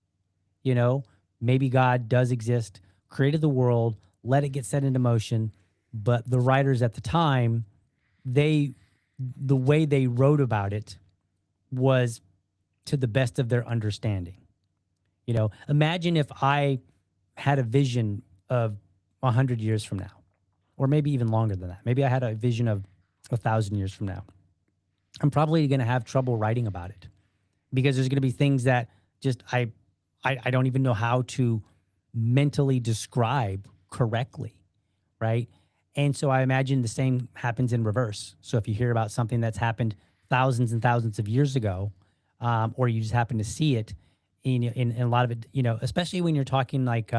You know, maybe God does exist, created the world, let it get set into motion, but the writers at the time, they the way they wrote about it was to the best of their understanding. Imagine if I had a vision of 100 years from now, or maybe even longer than that. Maybe I had a vision of 1,000 years from now. I'm probably going to have trouble writing about it because there's going to be things that just I don't even know how to mentally describe correctly, right? And so I imagine the same happens in reverse. So if you hear about something that's happened thousands and thousands of years ago, or you just happen to see it in a lot of it, especially when you're talking like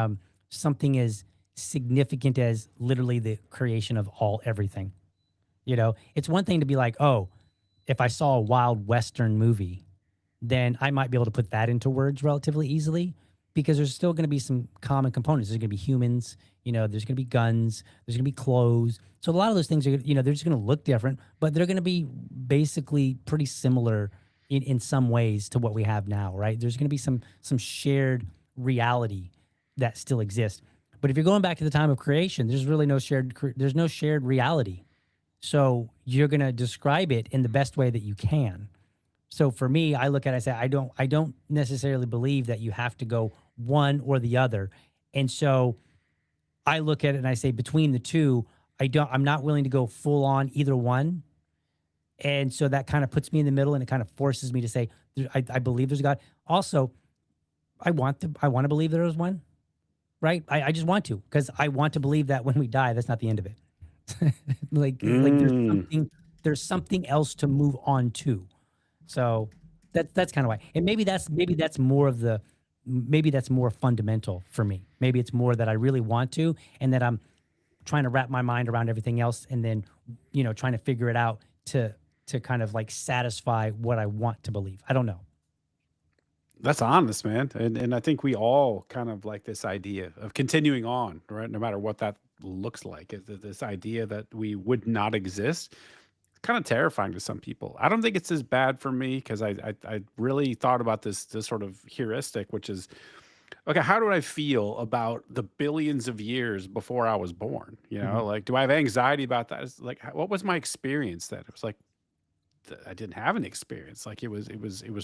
something as significant as literally the creation of everything. It's one thing to be like, oh, if I saw a wild Western movie, then I might be able to put that into words relatively easily because there's still going to be some common components. There's going to be humans, there's going to be guns, there's going to be clothes. So a lot of those things are, they're just going to look different, but they're going to be basically pretty similar in some ways to what we have now, right? There's going to be some shared reality that still exists. But if you're going back to the time of creation, there's no shared reality. So you're going to describe it in the best way that you can. So for me, I look at it, I say, I don't necessarily believe that you have to go one or the other. And so I look at it and I say between the two, I'm not willing to go full on either one. And so that kind of puts me in the middle, and it kind of forces me to say, I believe there's a God. Also, I want to believe there is one, right? I just want to, because I want to believe that when we die, that's not the end of it. Like Mm. there's something else to move on to. So that's kind of why. And maybe that's more of the maybe that's more fundamental for me. Maybe it's more that I really want to, and that I'm trying to wrap my mind around everything else, and then trying to figure it out to kind of like satisfy what I want to believe. I don't know. That's honest, man. And I think we all kind of like this idea of continuing on, right? No matter what that looks like. Is that this idea that we would not exist. It's kind of terrifying to some people. I don't think it's as bad for me because I really thought about this sort of heuristic, which is okay, how do I feel about the billions of years before I was born? You Mhm. know, like do I have anxiety about that? It's like what was my experience then? It was like I didn't have an experience. Like it was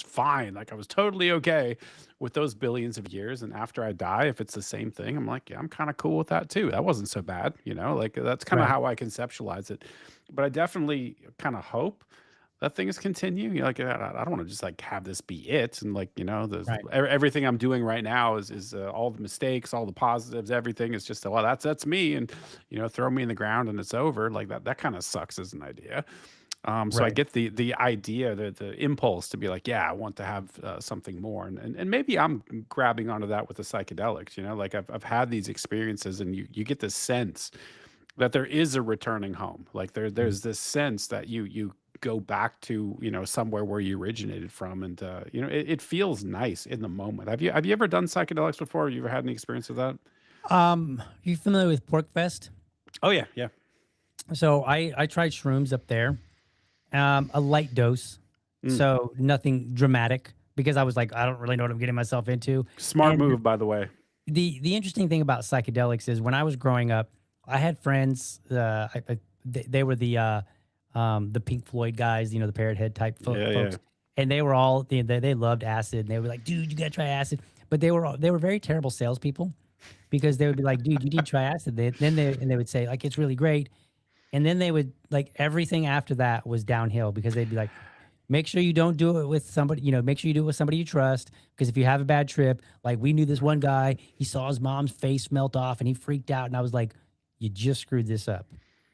fine. Like I was totally okay with those billions of years. And after I die, if it's the same thing, I'm like, yeah, I'm kind of cool with that too. That wasn't so bad, you know. Like that's kind of Right. how I conceptualize it. But I definitely kind of hope that things continue. You know, like I don't want to just like have this be it. And like Right. everything I'm doing right now is all the mistakes, all the positives, everything is just well, that's me, and throw me in the ground and it's over. Like that kind of sucks as an idea. So I Right. get the idea, the impulse to be like, yeah, I want to have something more, and maybe I'm grabbing onto that with the psychedelics. Like I've had these experiences, and you get this sense that there is a returning home. Like Mhm. there's this sense that you go back to somewhere where you originated from, and it feels nice in the moment. Have you ever done psychedelics before? You ever had any experience with that? You familiar with Pork Fest? Oh yeah, yeah. So I tried shrooms up there, a light dose, Mm. so nothing dramatic, because I was like, I don't really know what I'm getting myself into. Smart And move, by the way. the interesting thing about psychedelics is when I was growing up, I had friends. They were the Pink Floyd guys, the Parrot Head type Yeah, yeah. folks, and they were all they loved acid, and they were like, dude, you gotta try acid. But they were very terrible salespeople, because they would be like, dude, you need to try acid. They would say like it's really great, and then they would like everything after that was downhill, because they'd be like, make sure you don't do it with somebody, make sure you do it with somebody you trust. Because if you have a bad trip, like we knew this one guy, he saw his mom's face melt off and he freaked out. And I was like, you just screwed this up.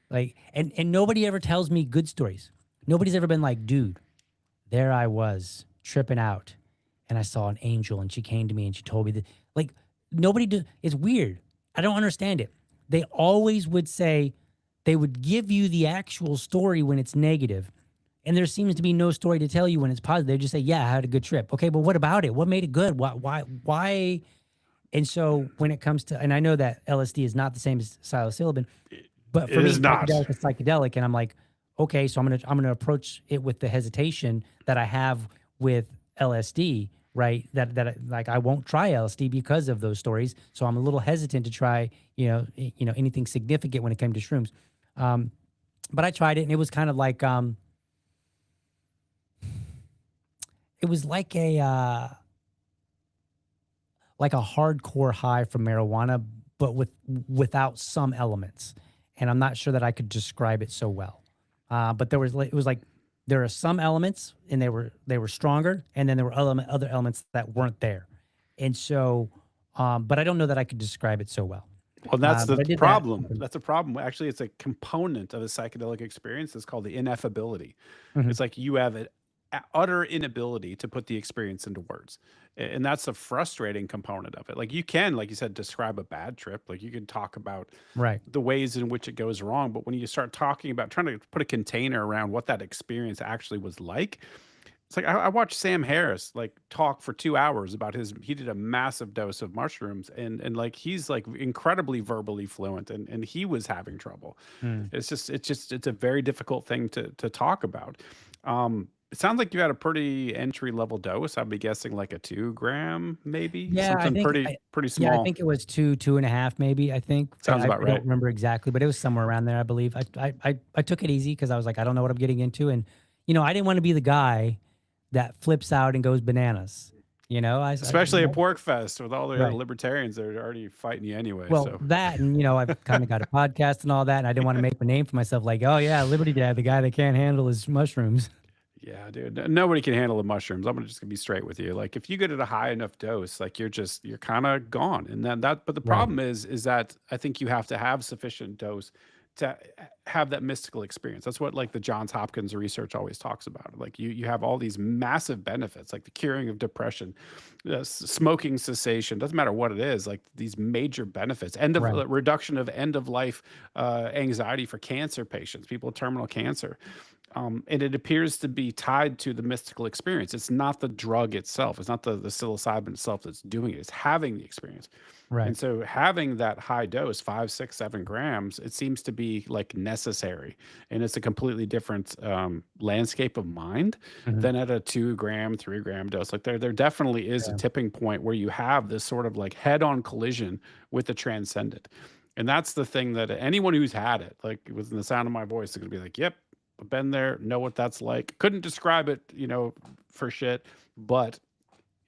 Like, and nobody ever tells me good stories. Nobody's ever been like, dude, there I was tripping out and I saw an angel and she came to me and she told me that. Like, nobody do. It's weird. I don't understand it. They always would say, they would give you the actual story when it's negative, and there seems to be no story to tell you when it's positive. They just say, yeah, I had a good trip. Okay, but what about it? What made it good? Why? And so when it comes to, and I know that LSD is not the same as psilocybin, but It for is me, not. psychedelic is psychedelic, and I'm like, okay, so I'm gonna approach it with the hesitation that I have with LSD, right? Like I won't try LSD because of those stories, so I'm a little hesitant to try, anything significant when it came to shrooms. Um, but I tried it, and it was kind of like, it was like a hardcore high from marijuana, but without some elements. And I'm not sure that I could describe it so well. But it was like there are some elements, and they were stronger, and then there were other elements that weren't there. And so, but I don't know that I could describe it so well. Well, that's the But I did that. problem. That's a problem. Actually, it's a component of a psychedelic experience. It's called the ineffability. Mhm. It's like you have an utter inability to put the experience into words. And that's a frustrating component of it. Like you can, like you said, describe a bad trip. Like you can talk about Right. the ways in which it goes wrong. But when you start talking about trying to put a container around what that experience actually was like, it's like I watched Sam Harris like talk for 2 hours about he did a massive dose of mushrooms, and like he's like incredibly verbally fluent, and he was having trouble. Mm. It's a very difficult thing to talk about. It sounds like you had a pretty entry level dose. I'd be guessing like a 2 gram, maybe Yeah, I something think pretty yeah, I small. think it was 2.5 maybe, I think. Sounds about I don't right. remember exactly, but it was somewhere around there, I believe. I took it easy because I was like, I don't know what I'm getting into. And, I didn't want to be the guy that flips out and goes bananas. Especially at Pork Fest with all the other right. libertarians that are already fighting you anyway, Well, so that and, I've kinda got a podcast and all that, and I didn't wanna make a name for myself like, "Oh, yeah, Liberty Dad, the guy that can't handle his mushrooms." yeah, dude. Nobody can handle the mushrooms. I'm gonna be straight with you. Like, if you get at a high enough dose, like you're kind of gone. And then that, but the Right, problem is that I think you have to have sufficient dose to have that mystical experience. That's what like the Johns Hopkins research always talks about. Like you have all these massive benefits, like the curing of depression, smoking cessation. Doesn't matter what it is. Like these major benefits, right, reduction of end of life anxiety for cancer patients, people with terminal cancer, and it appears to be tied to the mystical experience. It's not the drug itself. It's not the psilocybin itself that's doing it. It's having the experience. right. And so having that high dose, 5, 6, 7 grams, it seems to be like necessary. And it's a completely different landscape of mind Mhm. than at a 2 gram, 3 gram dose. Like there definitely is a Yeah, tipping point where you have this sort of like head-on collision with the transcendent. And that's the thing that anyone who's had it, like within the sound of my voice, is gonna be like, yep, I've been there, know what that's like. Couldn't describe it, for shit, but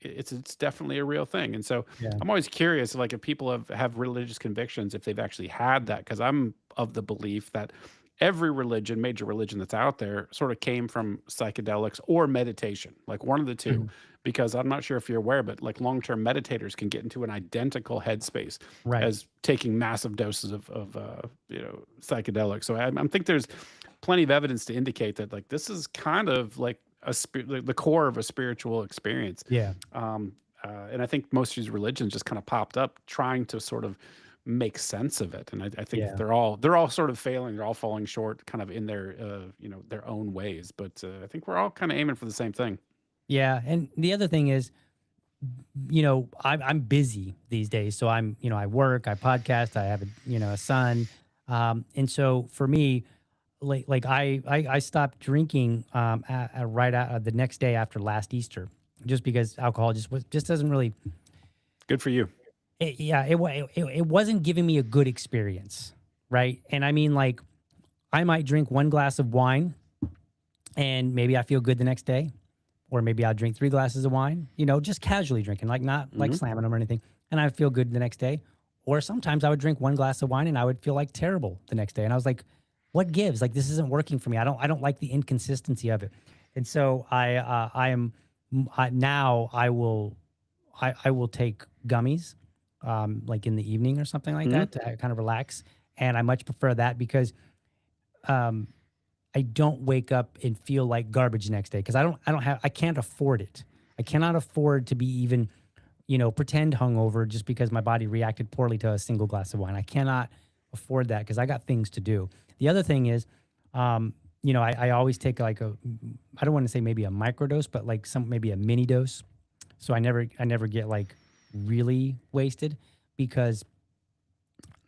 it's definitely a real thing. And so yeah, I'm always curious, like if people have religious convictions, if they've actually had that, because I'm of the belief that every religion, major religion that's out there, sort of came from psychedelics or meditation, like one of the two. mhm. Because I'm not sure if you're aware, but like long-term meditators can get into an identical headspace Right. as taking massive doses of psychedelics. So I think there's plenty of evidence to indicate that like this is kind of like the core of a spiritual experience. Yeah, And I think most of these religions just kind of popped up trying to sort of make sense of it. And I think yeah, they're all sort of failing. They're all falling short, kind of in their their own ways. But I think we're all kind of aiming for the same thing. yeah, and the other thing is, I'm busy these days, so I work, I podcast, I have a son, and so for me, like I stopped drinking right out the next day after last Easter, just because alcohol just doesn't really, Good for you. yeah, it wasn't giving me a good experience, right? And I mean, like, I might drink one glass of wine and maybe I feel good the next day, or maybe I'll drink 3 glasses of wine, just casually drinking, like not like Hmm. slamming them or anything, and I feel good the next day. Or sometimes I would drink one glass of wine and I would feel like terrible the next day, and I was like, "What gives? Like this isn't working for me. I don't like the inconsistency of it." And so I am now I will take gummies, like in the evening or something like Hmm. that to kind of relax, and I much prefer that because um, I don't wake up and feel like garbage next day because I can't afford it. I cannot afford to be even, pretend hungover just because my body reacted poorly to a single glass of wine. I cannot afford that because I got things to do. The other thing is, I always take like I don't want to say maybe a microdose, but like maybe a mini dose. So I never get like really wasted because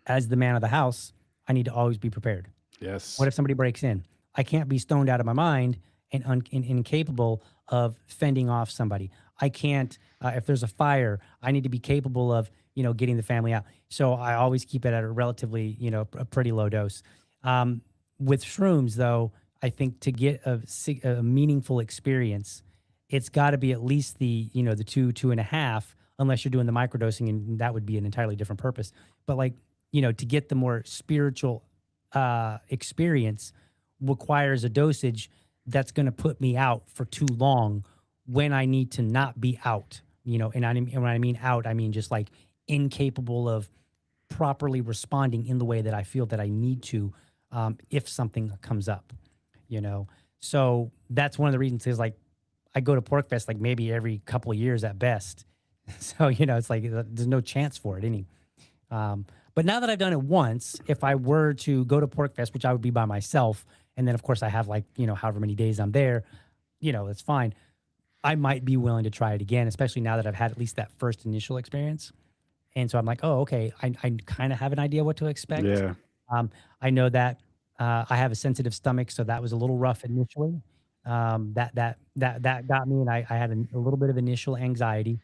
as the man of the house, I need to always be prepared. What Yes. if somebody breaks in? I can't be stoned out of my mind and incapable of fending off somebody. I can't, if there's a fire, I need to be capable of, getting the family out. So I always keep it at a relatively, a pretty low dose. Um, with shrooms, though, I think to get a meaningful experience, it's got to be at least the 2.5, unless you're doing the microdosing, and that would be an entirely different purpose. But like, to get the more spiritual experience requires a dosage that's going to put me out for too long when I need to not be out. And when I mean out, I mean just like incapable of properly responding in the way that I feel that I need to, if something comes up. You know, so that's one of the reasons is like I go to Pork Fest like maybe every couple of years at best. So it's like there's no chance for it any. But now that I've done it once, if I were to go to Pork Fest, which I would be by myself, and then of course I have like, however many days I'm there, that's fine. I might be willing to try it again, especially now that I've had at least that first initial experience. And so I'm like, oh, okay, I kind of have an idea what to expect. Yeah. Um, I know that I have a sensitive stomach, so that was a little rough initially. That got me, and I had a little bit of initial anxiety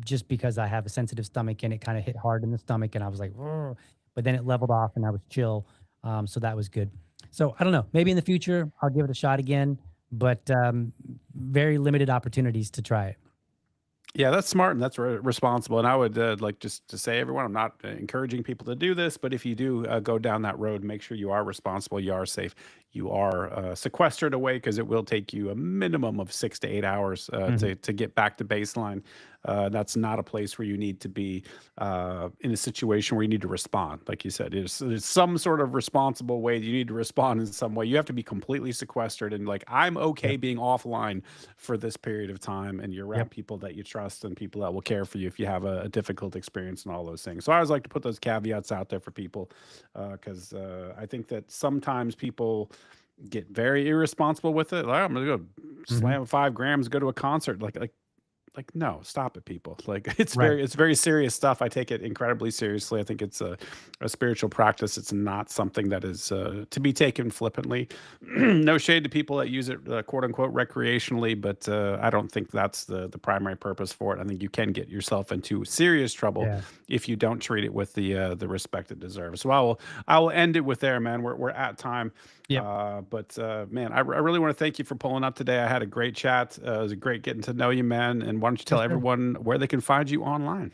just because I have a sensitive stomach, and it kind of hit hard in the stomach, and I was like, "Ugh," but then it leveled off, and I was chill, so that was good. So I don't know, maybe in the future I'll give it a shot again, but very limited opportunities to try it. Yeah, that's smart and that's responsible. And I would like just to say, everyone, I'm not encouraging people to do this, but if you do go down that road, make sure you are responsible, you are safe, you are sequestered away because it will take you a minimum of 6 to 8 hours Hmm. to get back to baseline. That's not a place where you need to be in a situation where you need to respond. Like you said, there's some sort of responsible way that you need to respond in some way. You have to be completely sequestered and like, I'm okay Yep. being offline for this period of time, and you're Yep. around people that you trust and people that will care for you if you have a difficult experience and all those things. So I always like to put those caveats out there for people because I think that sometimes people get very irresponsible with it. Like, I'm gonna go Hmm. slam 5 grams, go to a concert. Like no, stop it, people. Like Right. it's very serious stuff. I take it incredibly seriously. I think it's a spiritual practice. It's not something that is to be taken flippantly. No shade to people that use it quote unquote recreationally, but I don't think that's the primary purpose for it. I think you can get yourself into serious trouble Yeah. if you don't treat it with the respect it deserves. So I will end it with there, man. We're at time. Yep. But man, I really want to thank you for pulling up today. I had a great chat. It was great getting to know you, man. And why don't you tell Yes, sir. everyone where they can find you online?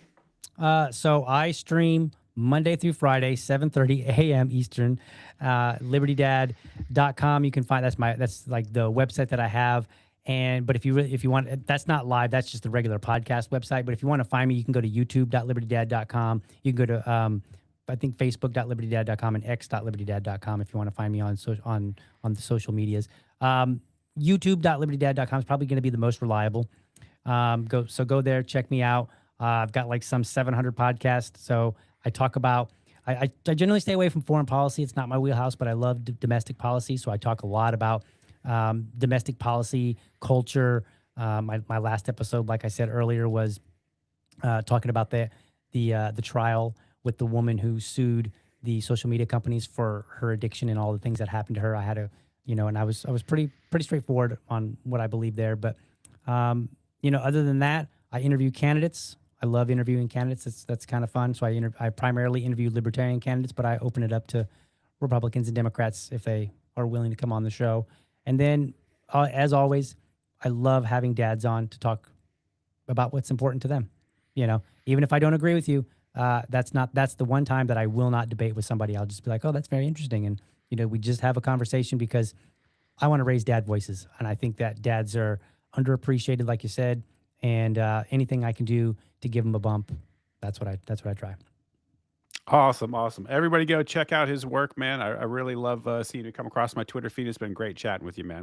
So I stream Monday through Friday, 7:30 a.m. Eastern. LibertyDad.com. You can find that's like the website that I have. And but if you want, that's not live. That's just the regular podcast website. But if you want to find me, you can go to youtube.libertydad.com. You can go to I think facebook.libertydad.com and x.libertydad.com if you want to find me on the social medias. YouTube.libertydad.com is probably going to be the most reliable. Go there, check me out. I've got like some 700 podcasts. So I talk about, I generally stay away from foreign policy. It's not my wheelhouse, but I love domestic policy. So I talk a lot about domestic policy, culture. My last episode, like I said earlier, was talking about the trial with the woman who sued the social media companies for her addiction and all the things that happened to her. I had to, and I was pretty straightforward on what I believe there. But other than that, I interview candidates. I love interviewing candidates. That's kind of fun. So I primarily interview libertarian candidates, but I open it up to Republicans and Democrats if they are willing to come on the show. And then, as always, I love having dads on to talk about what's important to them. Even if I don't agree with you, that's the one time that I will not debate with somebody. I'll just be like, oh, that's very interesting, and we just have a conversation because I want to raise dad voices, and I think that dads are underappreciated, like you said, and anything I can do to give them a bump, that's what I try. Awesome, awesome. Everybody go check out his work, man. I really love seeing it come across my Twitter feed. It's been great chatting with you, man.